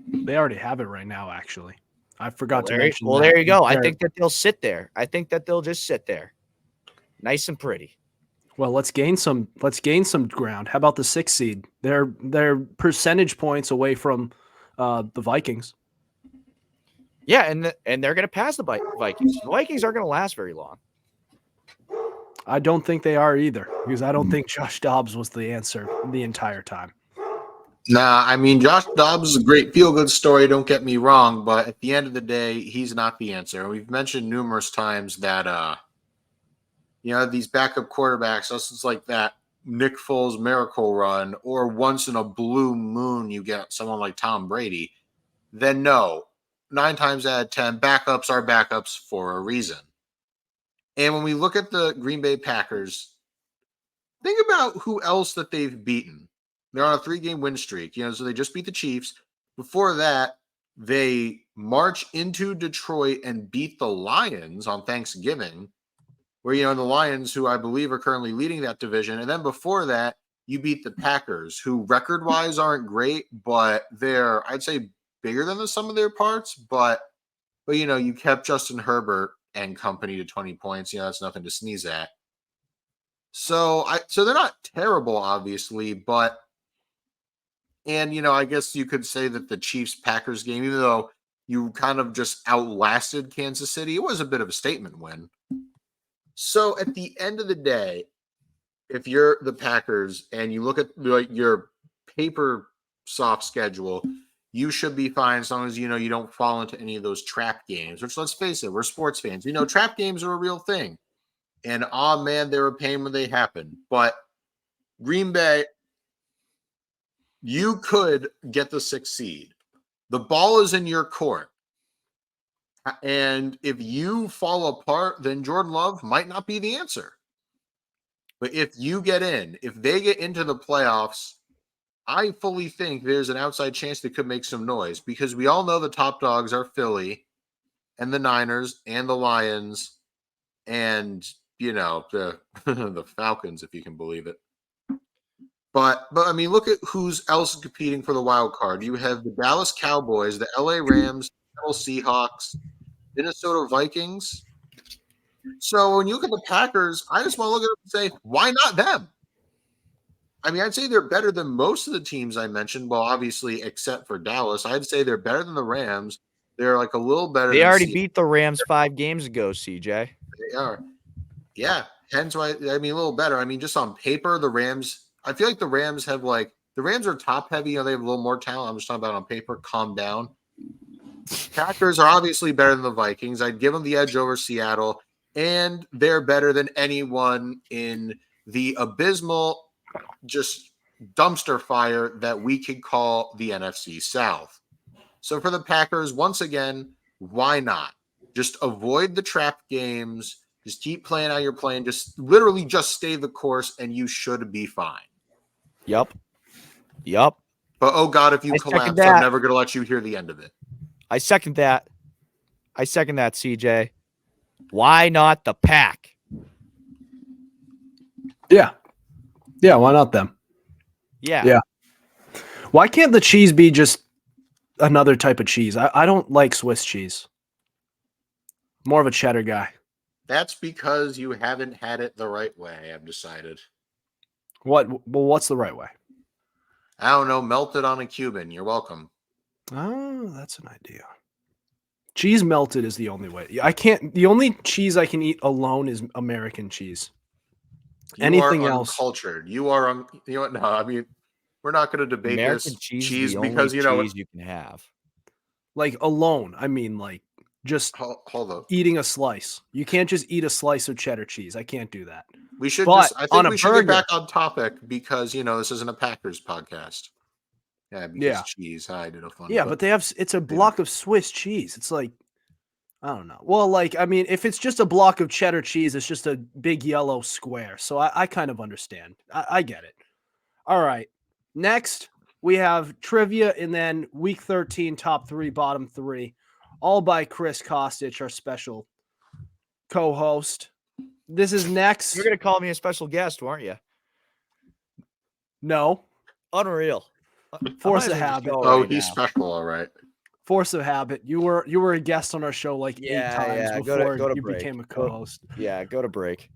They already have it right now, actually. I forgot to mention. Well, there you go. I think that they'll sit there. I think that they'll just sit there, nice and pretty. Well, let's gain some ground. How about the 6th seed? They're percentage points away from the Vikings. Yeah, and they're going to pass the Vikings. The Vikings aren't going to last very long. I don't think they are either, because I don't think Josh Dobbs was the answer the entire time. Nah, I mean, Josh Dobbs is a great feel-good story, don't get me wrong, but at the end of the day, he's not the answer. We've mentioned numerous times that, these backup quarterbacks, it's like that Nick Foles miracle run, or once in a blue moon you get someone like Tom Brady, then no. 9 times out of 10, backups are backups for a reason. And when we look at the Green Bay Packers, think about who else that they've beaten. They're on a 3-game win streak, so they just beat the Chiefs. Before that, they march into Detroit and beat the Lions on Thanksgiving, where, the Lions, who I believe are currently leading that division. And then before that, you beat the Packers, who record-wise aren't great, but they're, I'd say, bigger than the sum of their parts. But you kept Justin Herbert and company to 20 points. That's nothing to sneeze at. So they're not terrible, obviously, but I guess you could say that the Chiefs-Packers game, even though you kind of just outlasted Kansas City, it was a bit of a statement win. So at the end of the day, if you're the Packers and you look at your paper soft schedule, you should be fine as long as you don't fall into any of those trap games, which, let's face it, we're sports fans. Trap games are a real thing. And, oh, man, they're a pain when they happen. But Green Bay, you could get the 6th seed. The ball is in your court. And if you fall apart, then Jordan Love might not be the answer. But if you get in, if they get into the playoffs, I fully think there's an outside chance they could make some noise, because we all know the top dogs are Philly and the Niners and the Lions and, the the Falcons, if you can believe it. But I mean, look at who's else competing for the wild card. You have the Dallas Cowboys, the LA Rams, Seattle Seahawks, Minnesota Vikings. So when you look at the Packers, I just want to look at them and say, why not them? I mean, I'd say they're better than most of the teams I mentioned. Well, obviously, except for Dallas, I'd say they're better than the Rams. They're like a little better. They than already Seattle. beat the Rams 5 games ago, CJ. They are. Yeah. Hence why, I mean, a little better. I mean, just on paper, the Rams, I feel like the Rams have like, the Rams are top heavy. They have a little more talent. I'm just talking about on paper. Calm down. Packers are obviously better than the Vikings. I'd give them the edge over Seattle, and they're better than anyone in the abysmal, just dumpster fire that we could call the NFC South. So for the Packers, once again, why not? Just avoid the trap games. Just keep playing how you're playing. Just literally just stay the course, and you should be fine. Yep. But oh God, if you I collapse, second that. I'm never going to let you hear the end of it. I second that, CJ. Why not the Pack? Yeah. Yeah, why not them? Yeah. Why can't the cheese be just another type of cheese? I don't like Swiss cheese. More of a cheddar guy. That's because you haven't had it the right way, I've decided. What's the right way? I don't know, melt it on a Cuban. You're welcome. Oh, that's an idea. Cheese melted is the only way. The only cheese I can eat alone is American cheese. Anything are else? Uncultured. You are you know what? No, I mean, we're not going to debate American this cheese is the because only you know cheese you can have. Like alone. I mean, like just hold up. Eating a slice. You can't just eat a slice of cheddar cheese. I can't do that. We should But I on think a we should burger, get back on topic because this isn't a Packers podcast. Yeah, because cheese. I did a fun. Yeah, but they have it's a block of Swiss cheese. It's like I don't know. Well, like I mean, if it's just a block of cheddar cheese, it's just a big yellow square. So I kind of understand. I get it. All right. Next, we have trivia and then week 13, top 3, bottom 3, all by Chris Costich, our special co-host. This is next. You're going to call me a special guest, weren't you? No. Unreal. Force of habit. Oh, he's special, all right. Force of habit. You were a guest on our show like 8 times before go to you break. became a co-host. Go to break.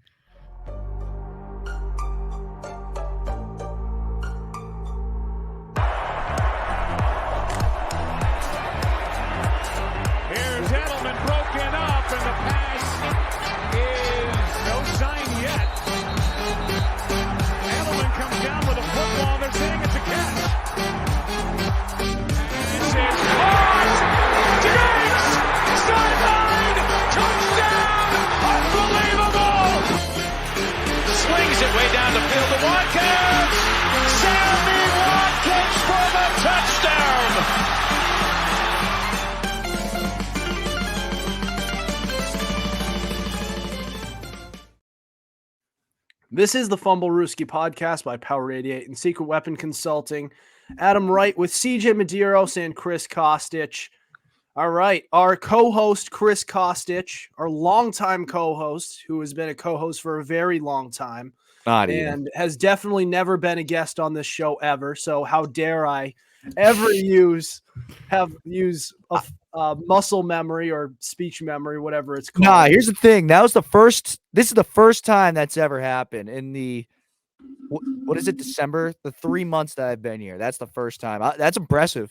Here's Edelman broken up, and the pass is no sign yet. Edelman comes down with a football. They're saying it's a catch. It's caught! Diggs! Sideline! Touchdown! Unbelievable! Swings it way down the field to Watkins! Sammy Watkins for the touchdown! This is the Fumblerooski podcast by Power 88 and Secret Weapon Consulting. Adam Wright with CJ Medeiros and Chris Costich. All right, our co-host Chris Costich, our longtime co-host, who has been a co-host for a very long time, has definitely never been a guest on this show ever. So how dare I ever use muscle memory or speech memory, whatever it's called. Nah, here's the thing. This is the first time that's ever happened in the, what is it, December? The 3 months that I've been here. That's the first time. That's impressive.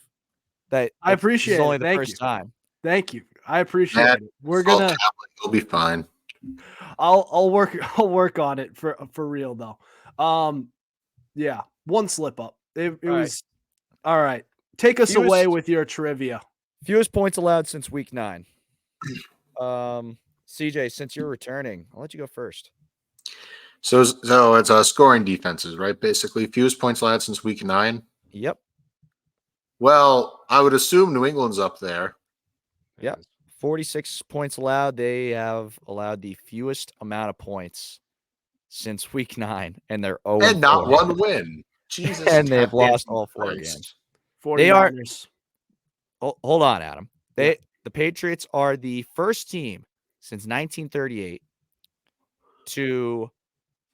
I appreciate it. Only the first time. Thank you. I appreciate it. We're gonna. You'll be fine. I'll work on it for real though. Yeah, one slip up. It was all right. Take us away with your trivia. Fewest points allowed since week 9. CJ, since you're returning, I'll let you go first. So it's scoring defenses, right? Basically, fewest points allowed since week 9. Yep. Well, I would assume New England's up there. Yep. 46 points allowed. They have allowed the fewest amount of points since week 9, and they're 0 and not one win. Jesus, and they've lost all 4 games. 49ers. They are. Hold on, Adam. The Patriots are the first team since 1938 to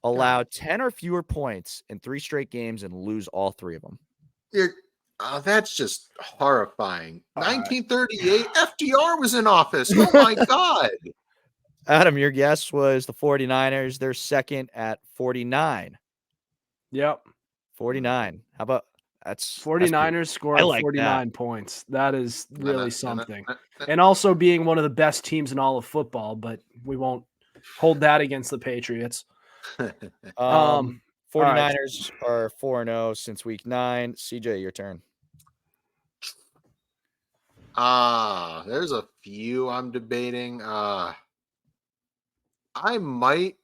allow 10 or fewer points in 3 straight games and lose all 3 of them. That's just horrifying. All right. 1938, FDR was in office. Oh my God. Adam, your guess was the 49ers. They're second at 49. Yep. 49. How about that's 49ers scored I like 49 points. That is really And something. And also being one of the best teams in all of football, but we won't hold that against the Patriots. 49ers are 4-0 since week 9. CJ, your turn. There's a few I'm debating. I might,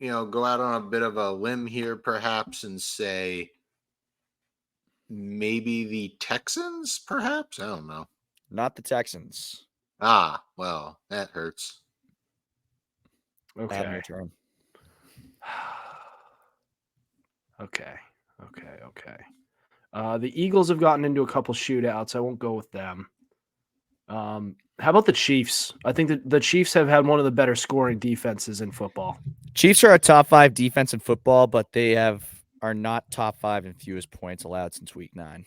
go out on a bit of a limb here, perhaps, and say maybe the Texans, perhaps. I don't know. Not the Texans. Well, that hurts. Okay. Adam, your turn. Okay. The Eagles have gotten into a couple shootouts. I won't go with them. How about the Chiefs? I think that the Chiefs have had one of the better scoring defenses in football. Chiefs are a top 5 defense in football, but they are not top 5 in fewest points allowed since week 9.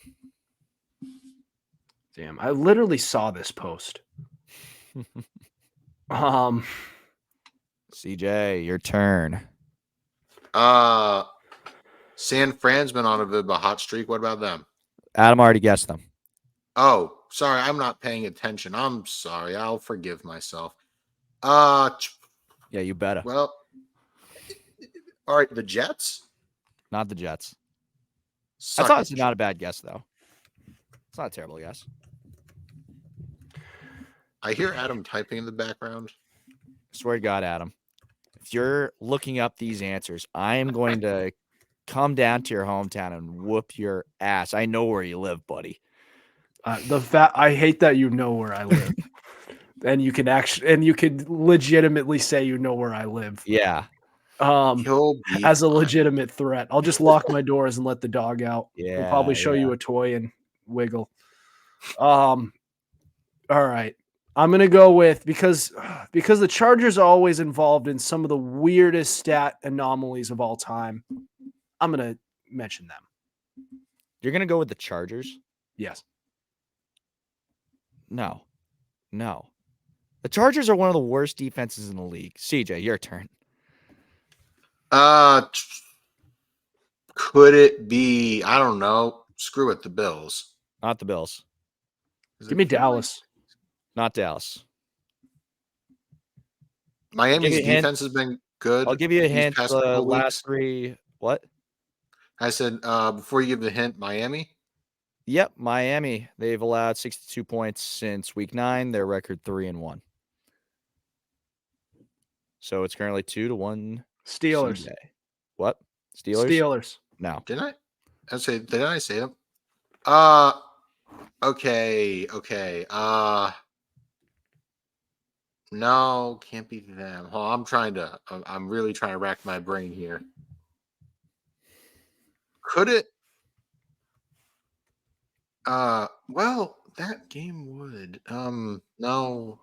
Damn, I literally saw this post. CJ, your turn. San Fran's been on a bit of a hot streak. What about them? Adam already guessed them. Oh, sorry, I'm not paying attention. I'm sorry. I'll forgive myself. Yeah, you better. Well, all right, the Jets? Not the Jets. Suck That's it. honestly not a bad guess, though. It's not a terrible guess. I hear Adam typing in the background. Swear to God, Adam. If you're looking up these answers, I am going to come down to your hometown and whoop your ass. I know where you live, buddy. I hate that you know where I live. And you could legitimately say you know where I live. Yeah. As a legitimate threat. I'll just lock my doors and let the dog out. Yeah. We'll probably show you a toy and wiggle. All right. I'm gonna go with because the Chargers are always involved in some of the weirdest stat anomalies of all time. I'm gonna mention them. You're gonna go with the Chargers? Yes. No. The Chargers are one of the worst defenses in the league. CJ, your turn. Could it be? I don't know. Screw it, the Bills. Not the Bills. Give me Dallas. Not Dallas. Miami's defense has been good. I'll give you a hint. past The couple last weeks. 3. What? I said before you give the hint, Miami. Yep, Miami. They've allowed 62 points since week 9. Their record 3-1. So it's currently 2-1. Steelers. CJ. What? Steelers? No. Did I say them? Okay. No, can't be them. Oh, I'm really trying to rack my brain here. Could it? Well, that game would. No.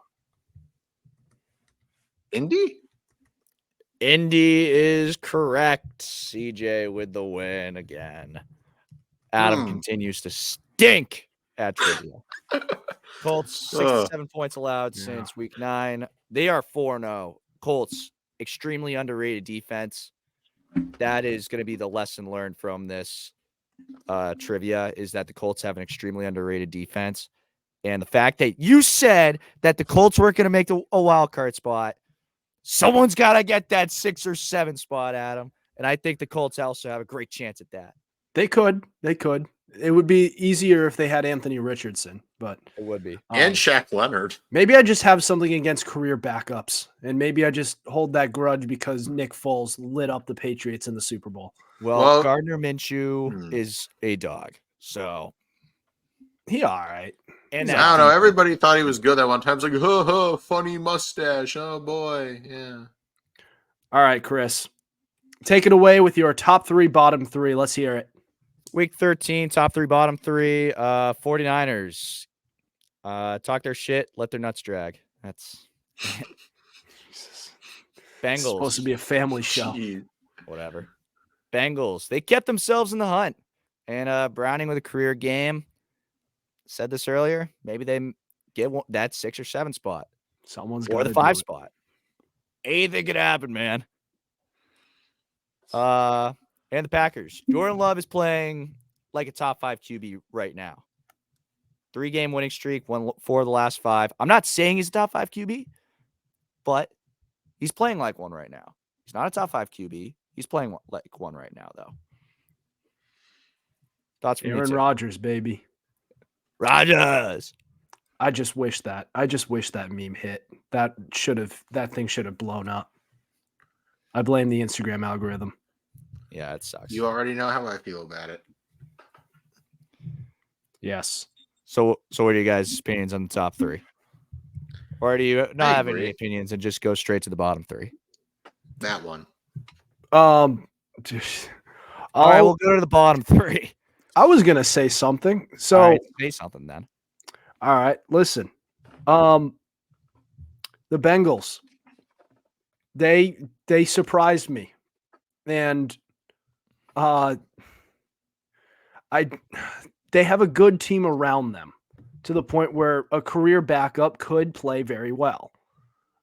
Indy? Indy is correct. CJ with the win again. Adam continues to stink at trivia. Colts, 67 points allowed since week 9. They are 4-0. Colts, extremely underrated defense. That is going to be the lesson learned from this trivia, is that the Colts have an extremely underrated defense. And the fact that you said that the Colts weren't going to make a wild card spot, someone's got to get that 6 or 7 spot, Adam. And I think the Colts also have a great chance at that. They could. It would be easier if they had Anthony Richardson, but it would be. And Shaq Leonard. Maybe I just have something against career backups, and maybe I just hold that grudge because Nick Foles lit up the Patriots in the Super Bowl. Well Gardner Minshew is a dog, so he all right. And I don't know. Everybody thought he was good that one time. It's like, ho, funny mustache. Oh boy, yeah. All right, Chris, take it away with your top 3, bottom 3. Let's hear it. Week 13, top 3, bottom 3. 49ers. Talk their shit, let their nuts drag. That's Bengals. It's supposed to be a family show. Jeez. Whatever. Bengals. They kept themselves in the hunt. And Browning with a career game. Said this earlier. Maybe they get that 6 or 7 spot. Someone's or got the to 5 spot. Anything could happen, man. And the Packers. Jordan Love is playing like a top 5 QB right now. 3-game winning streak, won 4 of the last 5. I'm not saying he's a top 5 QB, but he's playing like one right now. He's not a top 5 QB. He's playing like one right now, though. Thoughts from Aaron you two? Rodgers, baby. Rodgers. I just wish that meme hit. That thing should have blown up. I blame the Instagram algorithm. Yeah, it sucks. You already know how I feel about it. Yes. So what are you guys' opinions on the top 3? Or do you not have any agree. opinions and just go straight to the bottom 3? That one. All All right, we'll go to the bottom 3. I was gonna say something. So All right, say something then. all right, listen. The Bengals. They surprised me. And they have a good team around them to the point where a career backup could play very well.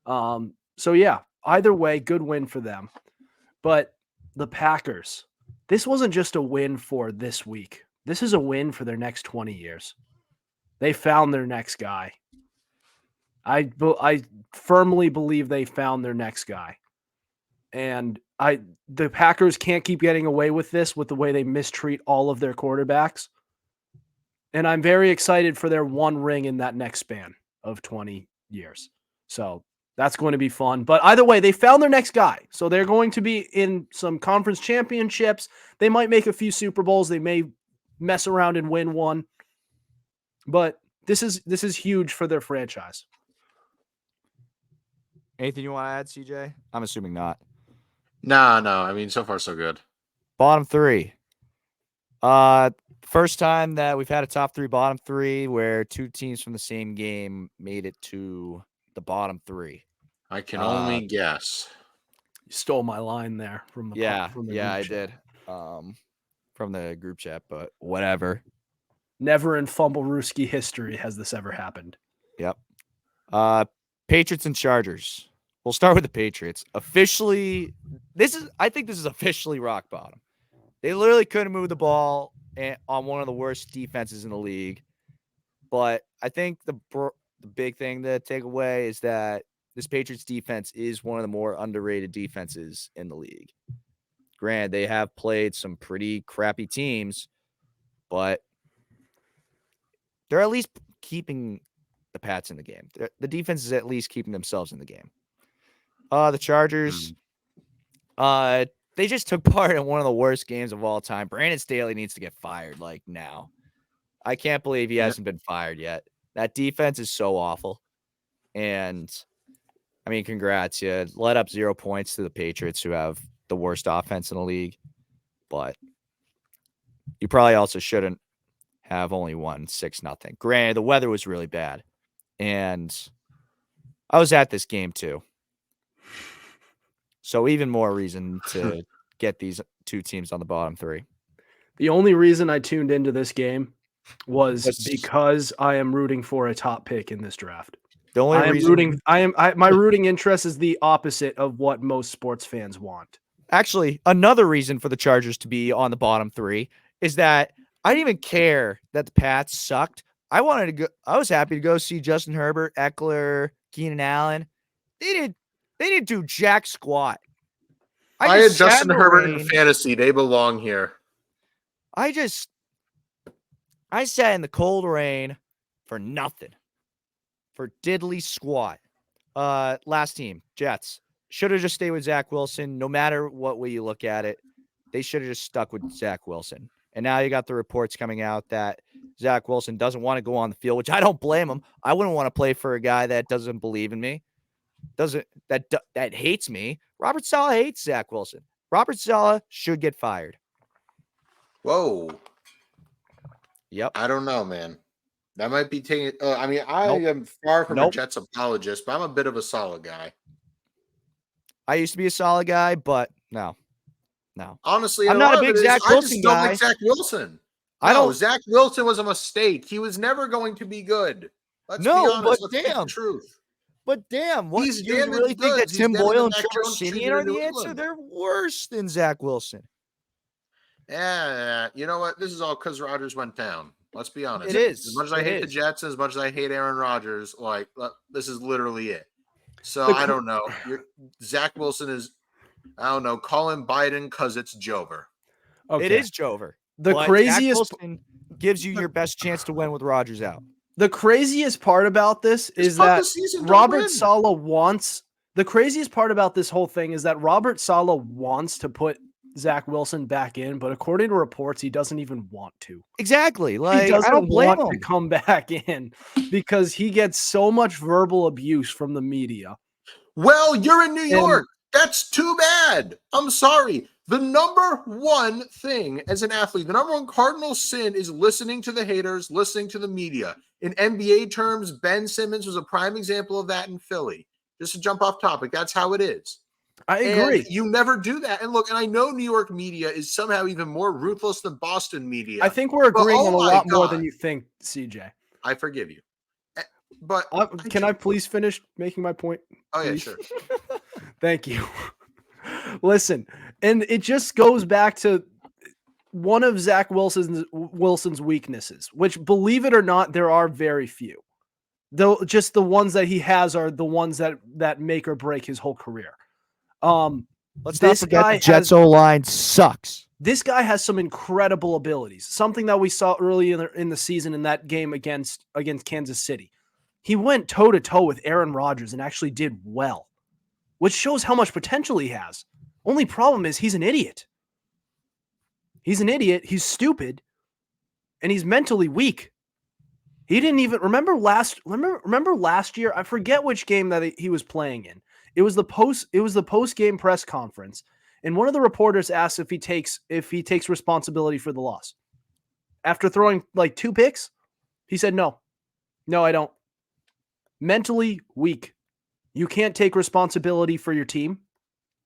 So yeah, either way, good win for them. But the Packers, this wasn't just a win for this week. This is a win for their next 20 years. They found their next guy. I firmly believe they found their next guy. And the Packers can't keep getting away with this with the way they mistreat all of their quarterbacks. And I'm very excited for their one ring in that next span of 20 years. So that's going to be fun. But either way, they found their next guy. So they're going to be in some conference championships. They might make a few Super Bowls. They may mess around and win one. But this is huge for their franchise. Anything you want to add, CJ? I'm assuming not. No. I mean, so far so good. Bottom 3. First time that we've had a top 3 bottom 3 where 2 teams from the same game made it to the bottom 3. I can only guess. You stole my line there from the I did. From the group chat, but whatever. Never in Fumblerooski history has this ever happened. Yep. Patriots and Chargers. We'll start with the Patriots. Officially, I think this is officially rock bottom. They literally couldn't move the ball on one of the worst defenses in the league. But I think the big thing to take away is that this Patriots defense is one of the more underrated defenses in the league. Granted, they have played some pretty crappy teams, but they're at least keeping the Pats in the game. The defense is at least keeping themselves in the game. The Chargers, they just took part in one of the worst games of all time. Brandon Staley needs to get fired like now. I can't believe he hasn't been fired yet. That defense is so awful. And, I mean, congrats. You let up 0 points to the Patriots, who have the worst offense in the league. But you probably also shouldn't have only won 6-0. Granted, the weather was really bad. And I was at this game too. So even more reason to get these 2 teams on the bottom 3. The only reason I tuned into this game was because I am rooting for a top pick in this draft. The only reason my rooting interest is the opposite of what most sports fans want. Actually, another reason for the Chargers to be on the bottom 3 is that I didn't even care that the Pats sucked. I was happy to go see Justin Herbert, Eckler, Keenan Allen. They didn't do jack squat. I had Justin Herbert in fantasy. They belong here. I sat in the cold rain for nothing. For diddly squat. Last team, Jets. Should have just stayed with Zack Wilson. No matter what way you look at it, they should have just stuck with Zack Wilson. And now you got the reports coming out that Zack Wilson doesn't want to go on the field, which I don't blame him. I wouldn't want to play for a guy that doesn't believe in me. That hates me. Robert Saleh hates Zack Wilson. Robert Saleh should get fired. Whoa. Yep. I don't know, man. That might be taking. I am far from a Jets apologist, but I'm a bit of a Saleh guy. I used to be a Saleh guy, but no. Honestly, I'm not a big Zack Wilson guy. Don't like Zack Wilson. Zach Wilson was a mistake. He was never going to be good. Let's be No, honest. but Let's speak the damn. truth. But damn, what He's you damaged really think that goods. He's Tim better Boyle than and Mac Trevor Jones Jr. Siemian are in New the answer? England. They're worse than Zach Wilson. Yeah, you know what? This is all because Rodgers went down. Let's be honest. It is. As much as I hate the Jets, as much as I hate Aaron Rodgers, like this is literally it. So I don't know. Zach Wilson is, I don't know. Call him Biden because it's Jover. Okay. It is Jover. The craziest Zach Wilson gives you your best chance to win with Rodgers out. The craziest part about this is that Robert Saleh wants. The craziest part about this whole thing is that Robert Saleh wants to put Zach Wilson back in, but according to reports, he doesn't even want to. Exactly. Like, he doesn't I don't blame want him to come back in because he gets so much verbal abuse from the media. Well, you're in New York. That's too bad. I'm sorry. The number one thing as an athlete, the number one cardinal sin is listening to the haters, listening to the media. In NBA terms, Ben Simmons was a prime example of that in Philly. Just to jump off topic, that's how it is. I agree. And you never do that. And look, and I know New York media is somehow even more ruthless than Boston media. I think we're agreeing on a lot more than you think, CJ. I forgive you. But can I please finish making my point? Oh, yeah, please? sure. Thank you. Listen, and it just goes back to one of Zach Wilson's weaknesses, which, believe it or not, there are very few. Though just the ones that he has are the ones that make or break his whole career. Let's not forget the Jets O-line sucks. This guy has some incredible abilities. Something that we saw early in the season in that game against Kansas City. He went toe-to-toe with Aaron Rodgers and actually did well, which shows how much potential he has. Only problem is he's an idiot. He's an idiot. He's stupid, and he's mentally weak. He didn't even remember last year. I forget which game that he was playing in. It was the post game press conference, and one of the reporters asked if he takes responsibility for the loss. After throwing like 2 picks, he said no, I don't. Mentally weak. You can't take responsibility for your team.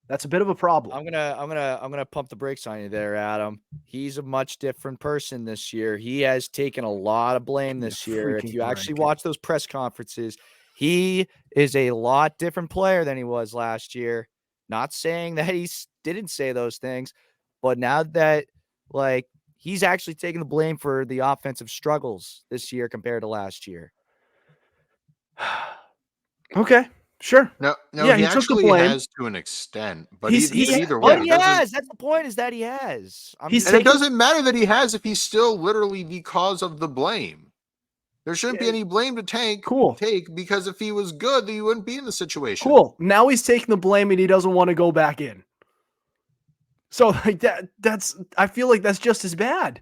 That's a bit of a problem. I'm gonna pump the brakes on you there, Adam. He's a much different person this year. He has taken a lot of blame this year. If you actually watch those press conferences, he is a lot different player than he was last year. Not saying that he didn't say those things, but now that he's actually taking the blame for the offensive struggles this year compared to last year. Okay. Sure. No, yeah, he actually has to an extent, but either way, he has. That's the point. Is that he has. And it doesn't matter that he has if he's still literally the cause of the blame. There shouldn't be any blame to take. Take because if he was good, then he wouldn't be in the situation. Cool. Now he's taking the blame and he doesn't want to go back in. So like that's I feel like that's just as bad.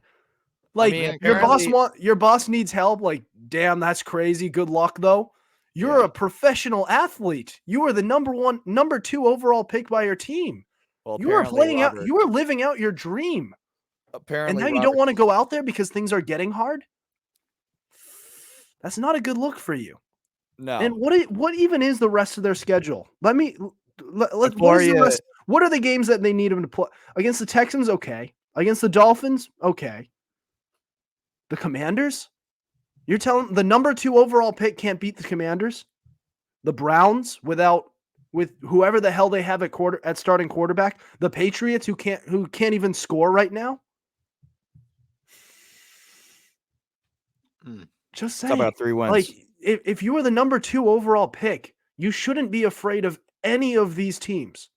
Like your boss needs help. Like, damn, that's crazy. Good luck though. You're a professional athlete. You are the number 2 overall pick by your team. Well, you are living out your dream. Apparently, and now you don't want to go out there because things are getting hard. That's not a good look for you. No. And what even is the rest of their schedule? What are the games that they need them to play? Against the Texans, okay. Against the Dolphins, okay. The Commanders? You're telling the number 2 overall pick can't beat the Commanders? The Browns with whoever the hell they have at starting quarterback? The Patriots who can't even score right now? Just saying. Talk about 3 wins. Like if you were the number 2 overall pick, you shouldn't be afraid of any of these teams.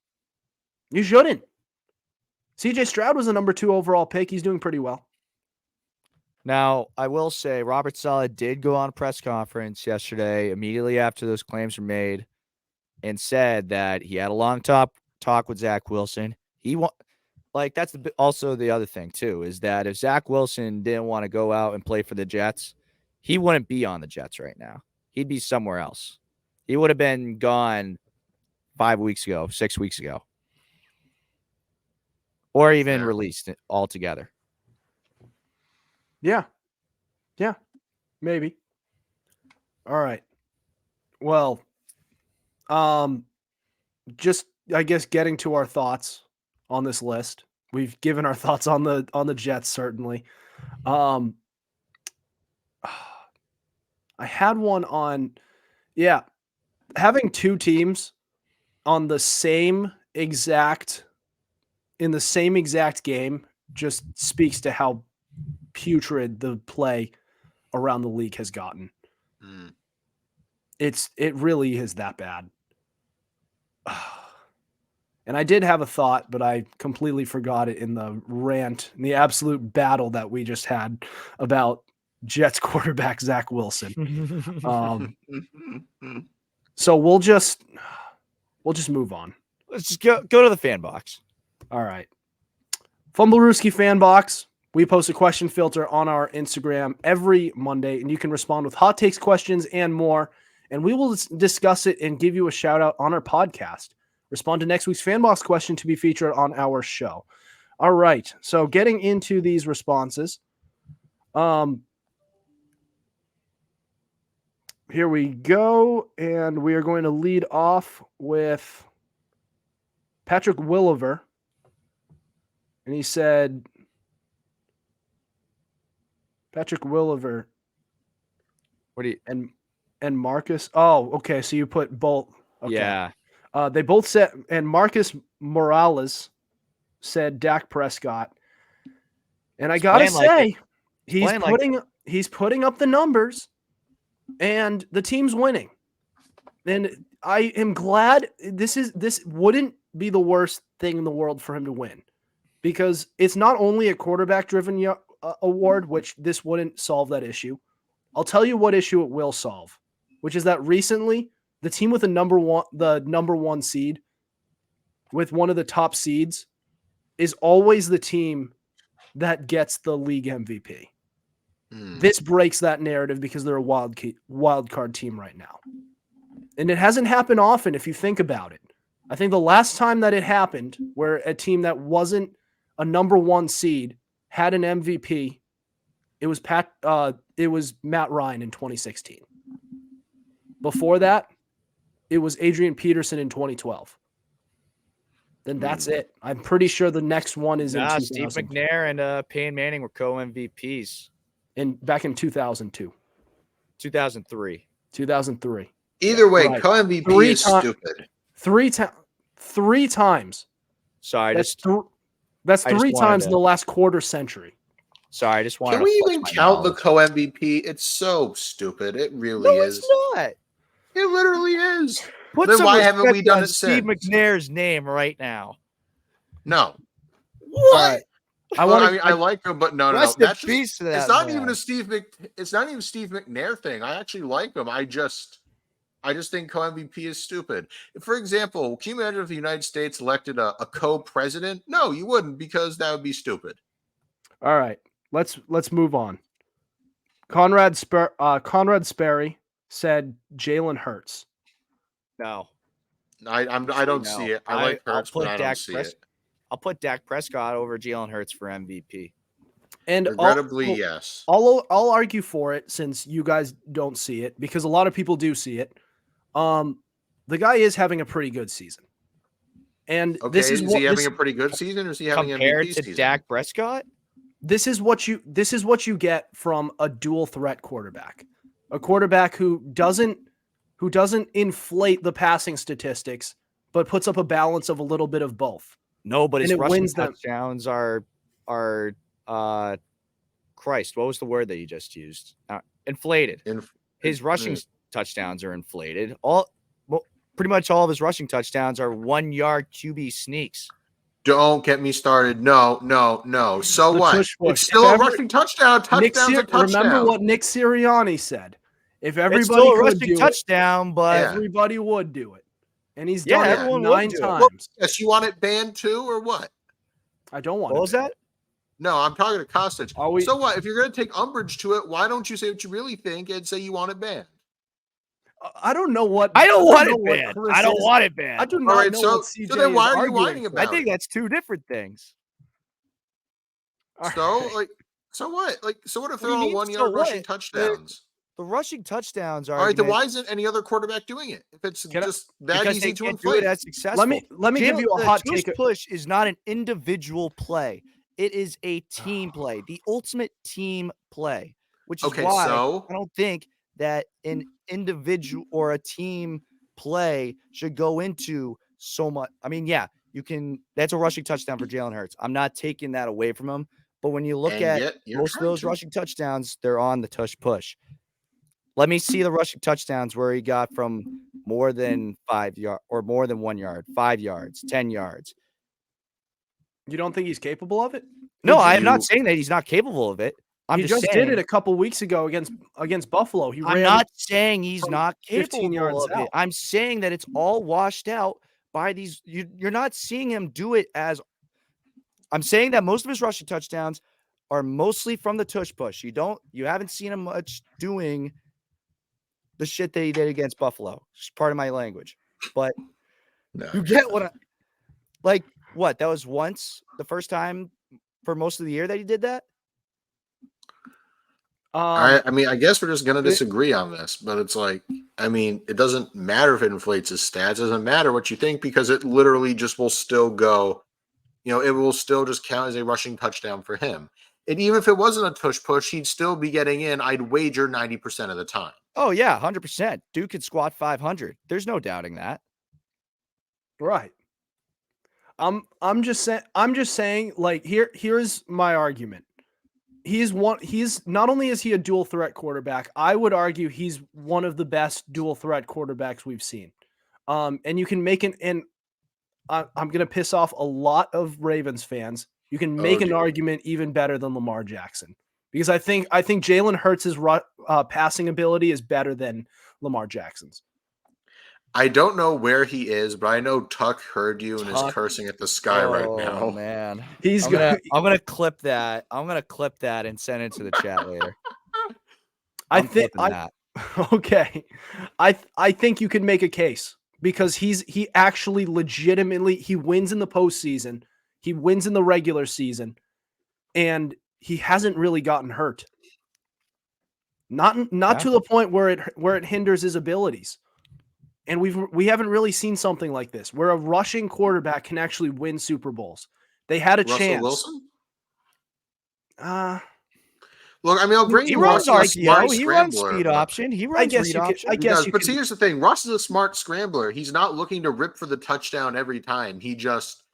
You shouldn't. CJ Stroud was the number 2 overall pick. He's doing pretty well. Now, I will say Robert Saleh did go on a press conference yesterday immediately after those claims were made and said that he had a long talk with Zach Wilson. That's also the other thing too, is that if Zach Wilson didn't want to go out and play for the Jets, he wouldn't be on the Jets right now. He'd be somewhere else. He would have been gone 5 weeks ago, 6 weeks ago, or even released altogether. Yeah, maybe. All right. Well, just I guess getting to our thoughts on this list. We've given our thoughts on the Jets certainly. I had one on, having two teams on the same exact game just speaks to how putrid the play around the league has gotten. Mm. It really is that bad. And I did have a thought, but I completely forgot it in the rant, in the absolute battle that we just had about Jets quarterback Zack Wilson. So we'll just move on. Let's just go to the fan box. All right. Fumblerooski fan box. We post a question filter on our Instagram every Monday, and you can respond with hot takes, questions, and more. And we will discuss it and give you a shout out on our podcast. Respond to next week's fan box question to be featured on our show. All right. So getting into these responses. Here we go. And we are going to lead off with Patrick Williver. And he said, Patrick Williver. What do you and Marcus? Oh, okay. So you put both. Okay. Yeah. They both said, and Marcus Morales said Dak Prescott. And I gotta say, he's putting up the numbers, and the team's winning. And I am glad this wouldn't be the worst thing in the world for him to win, because it's not only a quarterback-driven award, which this wouldn't solve that issue. I'll tell you what issue it will solve, which is that recently the team with the number one seed, with one of the top seeds, is always the team that gets the league MVP. This breaks that narrative because they're a wild card team right now. And it hasn't happened often if you think about it. I think the last time that it happened, where a team that wasn't a number one seed had an MVP, it was Matt Ryan in 2016. Before that, it was Adrian Peterson in 2012. Then that's it. I'm pretty sure the next one is in 2000. Steve McNair and Peyton Manning were co-MVPs. Back in 2002. 2003. 2003. Either way, Right. co-MVP is stupid. Three times. Sorry, That's three times in the last quarter century. Sorry, I just wanted Can we even count the co-MVP? It's so stupid. It really is. It's not. It literally is. Put Then some why haven't we respect done on it Steve since? McNair's name right now. No. What? I like him, but no. Rest in That's peace to that it's not man. even it's not even Steve McNair thing. I actually like him. I just think co-MVP is stupid. For example, can you imagine if the United States elected a co-president? No, you wouldn't, because that would be stupid. All right. Let's move on. Conrad Sperry said Jalen Hurts. No. I don't see it. I like Hurts, but I don't see it. I'll put Dak Prescott over Jalen Hurts for MVP. And regrettably, yes. I'll argue for it, since you guys don't see it, because a lot of people do see it. The guy is having a pretty good season. And Okay, is he having a pretty good season, or is he having compared MVP to season? Dak Prescott? This is what you get from a dual threat quarterback. A quarterback who doesn't inflate the passing statistics, but puts up a balance of a little bit of both. No, but his And it rushing wins them. touchdowns are Christ, what was the word that you just used? Inflated. His rushing touchdowns are inflated. Pretty much all of his rushing touchdowns are 1 yard QB sneaks. Don't get me started. No. So The what? push. It's still a rushing touchdown. Touchdowns are touchdowns. Remember what Nick Sirianni said. If everybody It's still a could rushing do touchdown, but everybody would do it. And he's Yeah, done everyone it would 9 do it. times. Yes, you want it banned too, or what? I don't want what it was banned. that? No, I'm talking to Costich. Are we- So what? If you're going to take umbrage to it, why don't you say what you really think and say you want it banned? I don't know what. I don't want know it what banned. Chris I don't is- want it banned. I do All not right, know so what CJ then why is are you arguing whining for. about I think that's two different things. So what? So what if they're What do you all mean, 1 so yard rushing what? touchdowns? The rushing touchdowns are All right, then why isn't any other quarterback doing it? If it's just that because easy they to can't do inflate. it as successful. Let me give you a hot The tush take. push is not an individual play. It is a team play, the ultimate team play, which is Okay, why so I don't think that an individual or a team play should go into so much. I mean, yeah, you can. That's a rushing touchdown for Jalen Hurts. I'm not taking that away from him. But when you look and at yet you're most of trying those to. rushing touchdowns, they're on the tush push. Let me see the rushing touchdowns where he got from more than 5 yards or more than 1 yard, 5 yards, 10 yards. You don't think he's capable of it? No, I am You- not saying that he's not capable of it. I'm He just just saying, did it a couple weeks ago against Buffalo. He I'm ran not saying he's from not 15 yards capable of it. out. I'm saying that it's all washed out by these. You're not seeing him do it as. I'm saying that most of his rushing touchdowns are mostly from the tush push. You haven't seen him much doing the shit that he did against Buffalo. It's part of my language, but No, you get what what? That was once the first time for most of the year that he did that. I mean, I guess we're just gonna disagree on this, but it's like, I mean, it doesn't matter if it inflates his stats. It doesn't matter what you think because it literally just will still go. It will still just count as a rushing touchdown for him. And even if it wasn't a tush push, he'd still be getting in. I'd wager 90% of the time. Oh yeah, 100%. Dude could squat 500. There's no doubting that. Right. I'm just saying like here's my argument. He's not only is he a dual threat quarterback, I would argue he's one of the best dual threat quarterbacks we've seen. And you can make I'm going to piss off a lot of Ravens fans. You can make an argument even better than Lamar Jackson because I think Jalen Hurts' passing ability is better than Lamar Jackson's. I don't know where he is, but I know Tuck heard you and is cursing at the sky right now. Oh man, I'm gonna clip that. I'm gonna clip that and send it to the chat later. Okay. I think you can make a case because he actually legitimately he wins in the postseason, he wins in the regular season, and he hasn't really gotten hurt. Not to the point where it hinders his abilities. And we haven't really seen something like this where a rushing quarterback can actually win Super Bowls. They had a chance. Wilson? Look, I mean, I'll bring he you runs Russ, a smart RPO. He runs scrambler, speed but- option. He runs read option. But see, here's the thing. Russ is a smart scrambler. He's not looking to rip for the touchdown every time. He just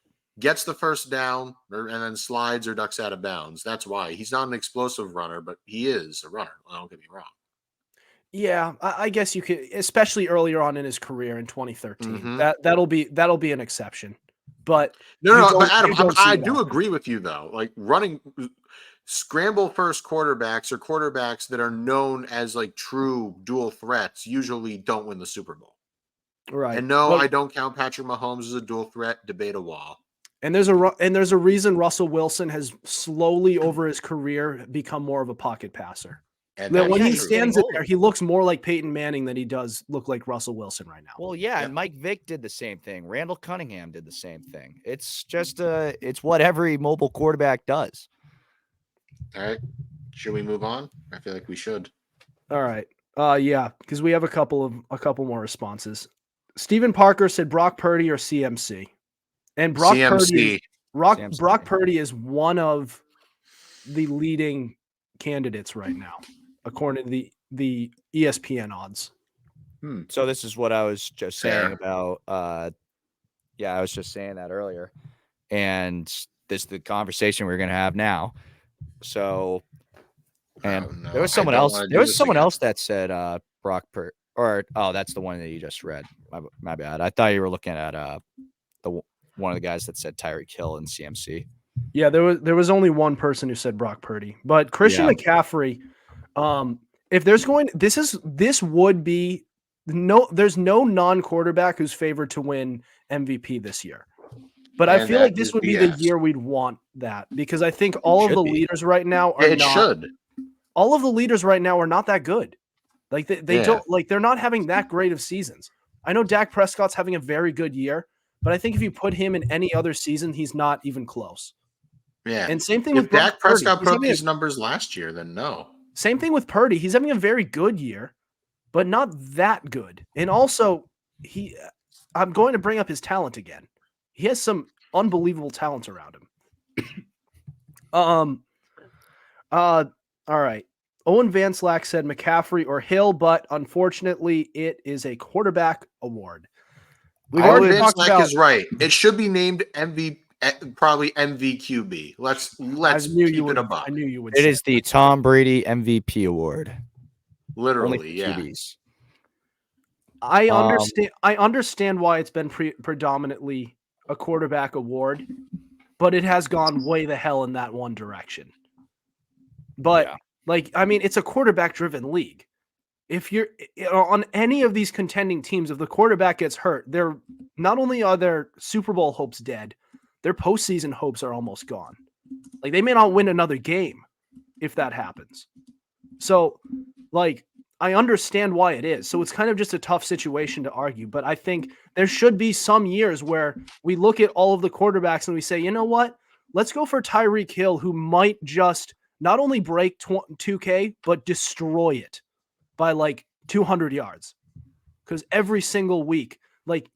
gets the first down and then slides or ducks out of bounds. That's why. He's not an explosive runner, but he is a runner. Don't get me wrong. Yeah, I guess you could, especially earlier on in his career in 2013. Mhm. That'll be an exception. But but Adam, I do agree with you though. Like running scramble first quarterbacks or quarterbacks that are known as like true dual threats usually don't win the Super Bowl. Right. And no, I don't count Patrick Mahomes as a dual threat. Debate a wall. And there's a reason Russell Wilson has slowly over his career become more of a pocket passer. And when he stands in there, he looks more like Peyton Manning than he does look like Russell Wilson right now. Well, yeah, and Mike Vick did the same thing. Randall Cunningham did the same thing. It's just it's what every mobile quarterback does. All right. Should we move on? I feel like we should. All right. Yeah, because we have a couple more responses. Stephen Parker said Brock Purdy or CMC. And Brock Purdy is one of the leading candidates right now, according to the ESPN odds. So this is what I was just saying about I was just saying that earlier. And this is the conversation we're gonna have now. So there was someone else. There was someone else that said Brock Purdy that's the one that you just read. My bad. I thought you were looking at one of the guys that said Tyreek Hill and CMC. Yeah, there was only one person who said Brock Purdy, but Christian McCaffrey. If there's this would be there's no non-quarterback who's favored to win MVP this year. But I feel like this would be the year we'd want that because I think all of the leaders right now are all of the leaders right now are not that good. Like they don't like they're not having that great of seasons. I know Dak Prescott's having a very good year, but I think if you put him in any other season, he's not even close. Yeah. And same thing with Dak Prescott put up these numbers last year, then no. Same thing with Purdy. He's having a very good year, but not that good. And also, I'm going to bring up his talent again. He has some unbelievable talent around him. All right. Owen Van Slack said McCaffrey or Hill, but unfortunately, it is a quarterback award. We've already Vince talked Slack about. is right. It should be named probably MVQB. Let's keep it above. I knew you would. It is the Tom Brady MVP award. Literally, yeah. QBs. I understand. I understand why it's been predominantly a quarterback award, but it has gone way the hell in that one direction. But it's a quarterback-driven league. If you're on any of these contending teams, if the quarterback gets hurt, they're not only are their Super Bowl hopes dead, their postseason hopes are almost gone. Like they may not win another game if that happens. So, I understand why it is. So it's kind of just a tough situation to argue. But I think there should be some years where we look at all of the quarterbacks and we say, you know what? Let's go for Tyreek Hill, who might just not only break 2K, but destroy it by 200 yards. Because every single week, with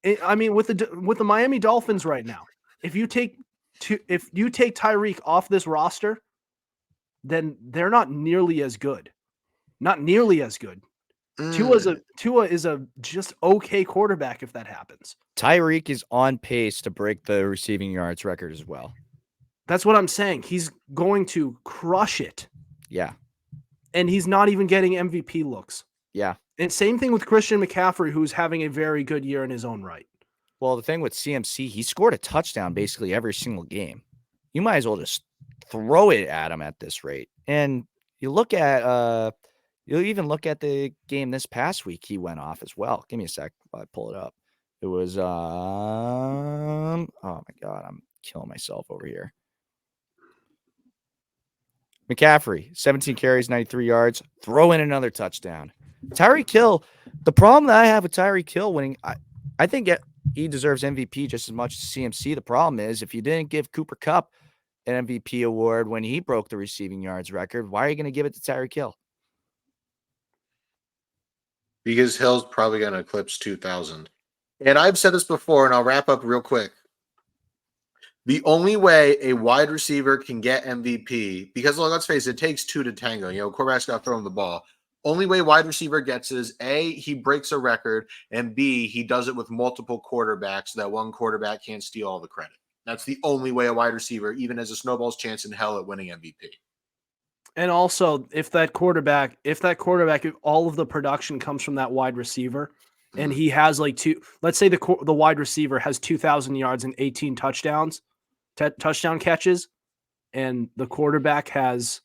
the Miami Dolphins right now, if you take Tyreek off this roster, then they're not nearly as good. Not nearly as good. Tua is a just okay quarterback if that happens. Tyreek is on pace to break the receiving yards record as well. That's what I'm saying. He's going to crush it. Yeah. And he's not even getting MVP looks. Yeah. And same thing with Christian McCaffrey, who's having a very good year in his own right. Well, the thing with CMC, he scored a touchdown basically every single game. You might as well just throw it at him at this rate. And you look at you'll even look at the game this past week. He went off as well. Give me a sec while I pull it up. It was oh my God, I'm killing myself over here. McCaffrey, 17 carries, 93 yards, throw in another touchdown. Tyreek Hill, the problem that I have with Tyreek Hill winning, I think he deserves MVP just as much as CMC. The problem is if you didn't give Cooper Kupp an MVP award when he broke the receiving yards record, why are you going to give it to Tyreek Hill? Because Hill's probably going to eclipse 2,000. And I've said this before, and I'll wrap up real quick. The only way a wide receiver can get MVP, because let's face it, it takes two to tango. Quarterback's got to throw him the ball. Only way wide receiver gets is A, he breaks a record, and B, he does it with multiple quarterbacks so that one quarterback can't steal all the credit. That's the only way a wide receiver even has a snowball's chance in hell at winning MVP. And also, if all of the production comes from that wide receiver, and he has let's say the wide receiver has 2,000 yards and 18 touchdowns, touchdown catches, and the quarterback has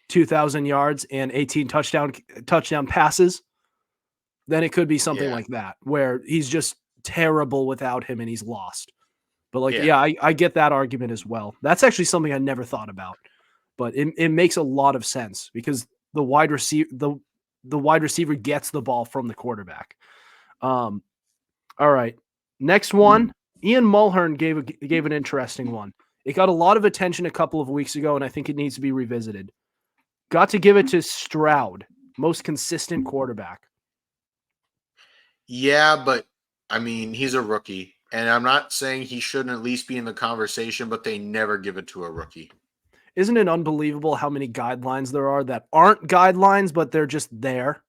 2,000 yards and 18 touchdown passes, then it could be something like that where he's just terrible without him and he's lost. But I get that argument as well. That's actually something I never thought about, but it makes a lot of sense because the wide receiver gets the ball from the quarterback. All right, next one. Ian Mulhern gave an interesting one. It got a lot of attention a couple of weeks ago, and I think it needs to be revisited. Got to give it to Stroud, most consistent quarterback. Yeah, but he's a rookie, and I'm not saying he shouldn't at least be in the conversation, but they never give it to a rookie. Isn't it unbelievable how many guidelines there are that aren't guidelines, but they're just there?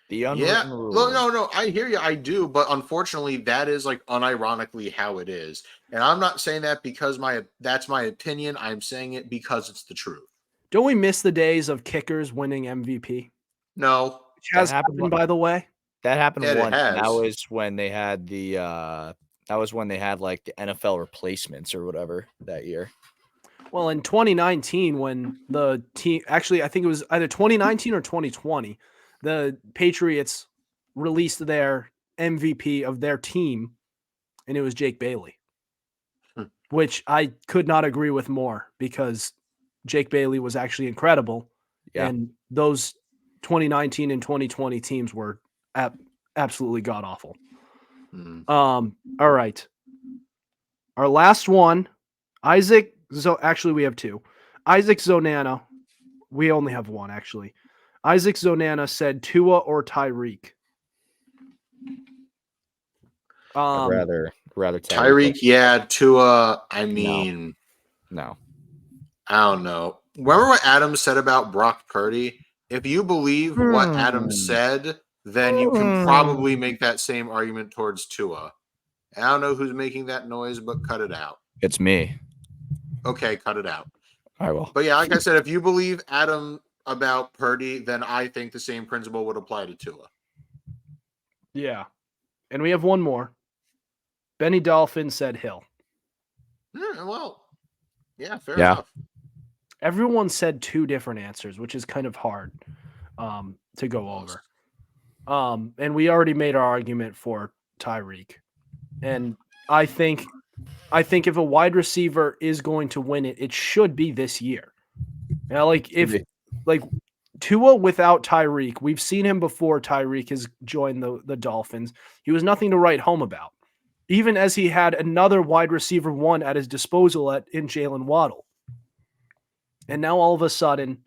The unwritten rules. No, I hear you. I do. But unfortunately, that is unironically how it is. And I'm not saying that because that's my opinion. I'm saying it because it's the truth. Don't we miss the days of kickers winning MVP? No. Which has happened, by the way. That happened once. And that was when they had the NFL replacements or whatever that year. Well, in 2019, when the team actually, I think it was either 2019 or 2020, the Patriots released their MVP of their team, and it was Jake Bailey, which I could not agree with more because Jake Bailey was actually incredible. Yeah. And those 2019 and 2020 teams were absolutely god-awful. All right. Our last one, Isaac. So actually, we have two. Isaac Zonana. We only have one, actually. Isaac Zonana said Tua or Tyreek. I'd rather Tyreek. Yeah, Tua. No. I don't know. Remember what Adam said about Brock Purdy? If you believe what Adam said, then you can probably make that same argument towards Tua. I don't know who's making that noise, but cut it out. It's me. Okay, cut it out. I will. But yeah, like I said, if you believe Adam about Purdy, then I think the same principle would apply to Tua. Yeah. And we have one more. Benny Dolphin said Hill. Well, yeah, fair enough. Everyone said two different answers, which is kind of hard to go over. And we already made our argument for Tyreek. And I think if a wide receiver is going to win it, it should be this year. Now, like Tua without Tyreek, we've seen him before Tyreek has joined the Dolphins. He was nothing to write home about, even as he had another wide receiver one at his disposal in Jalen Waddle. And now all of a sudden,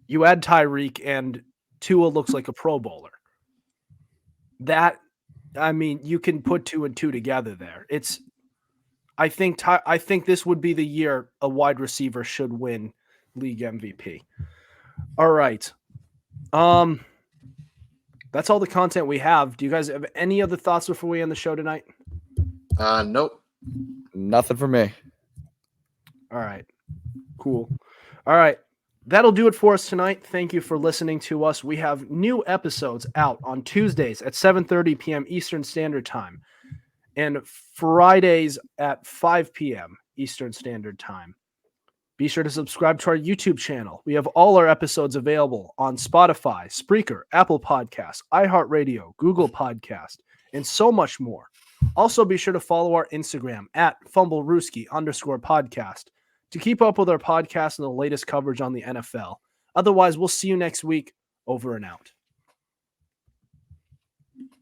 you add Tyreek and Tua looks like a Pro Bowler. You can put 2 and 2 together there. I think this would be the year a wide receiver should win league MVP. All right. That's all the content we have. Do you guys have any other thoughts before we end the show tonight? Nope. Nothing for me. All right. Cool. All right. That'll do it for us tonight. Thank you for listening to us. We have new episodes out on Tuesdays at 7:30 p.m. Eastern Standard Time and Fridays at 5 p.m. Eastern Standard Time. Be sure to subscribe to our YouTube channel. We have all our episodes available on Spotify, Spreaker, Apple Podcasts, iHeartRadio, Google Podcast, and so much more. Also, be sure to follow our Instagram at Fumblerooski_podcast to keep up with our podcast and the latest coverage on the NFL. Otherwise, we'll see you next week. Over and out.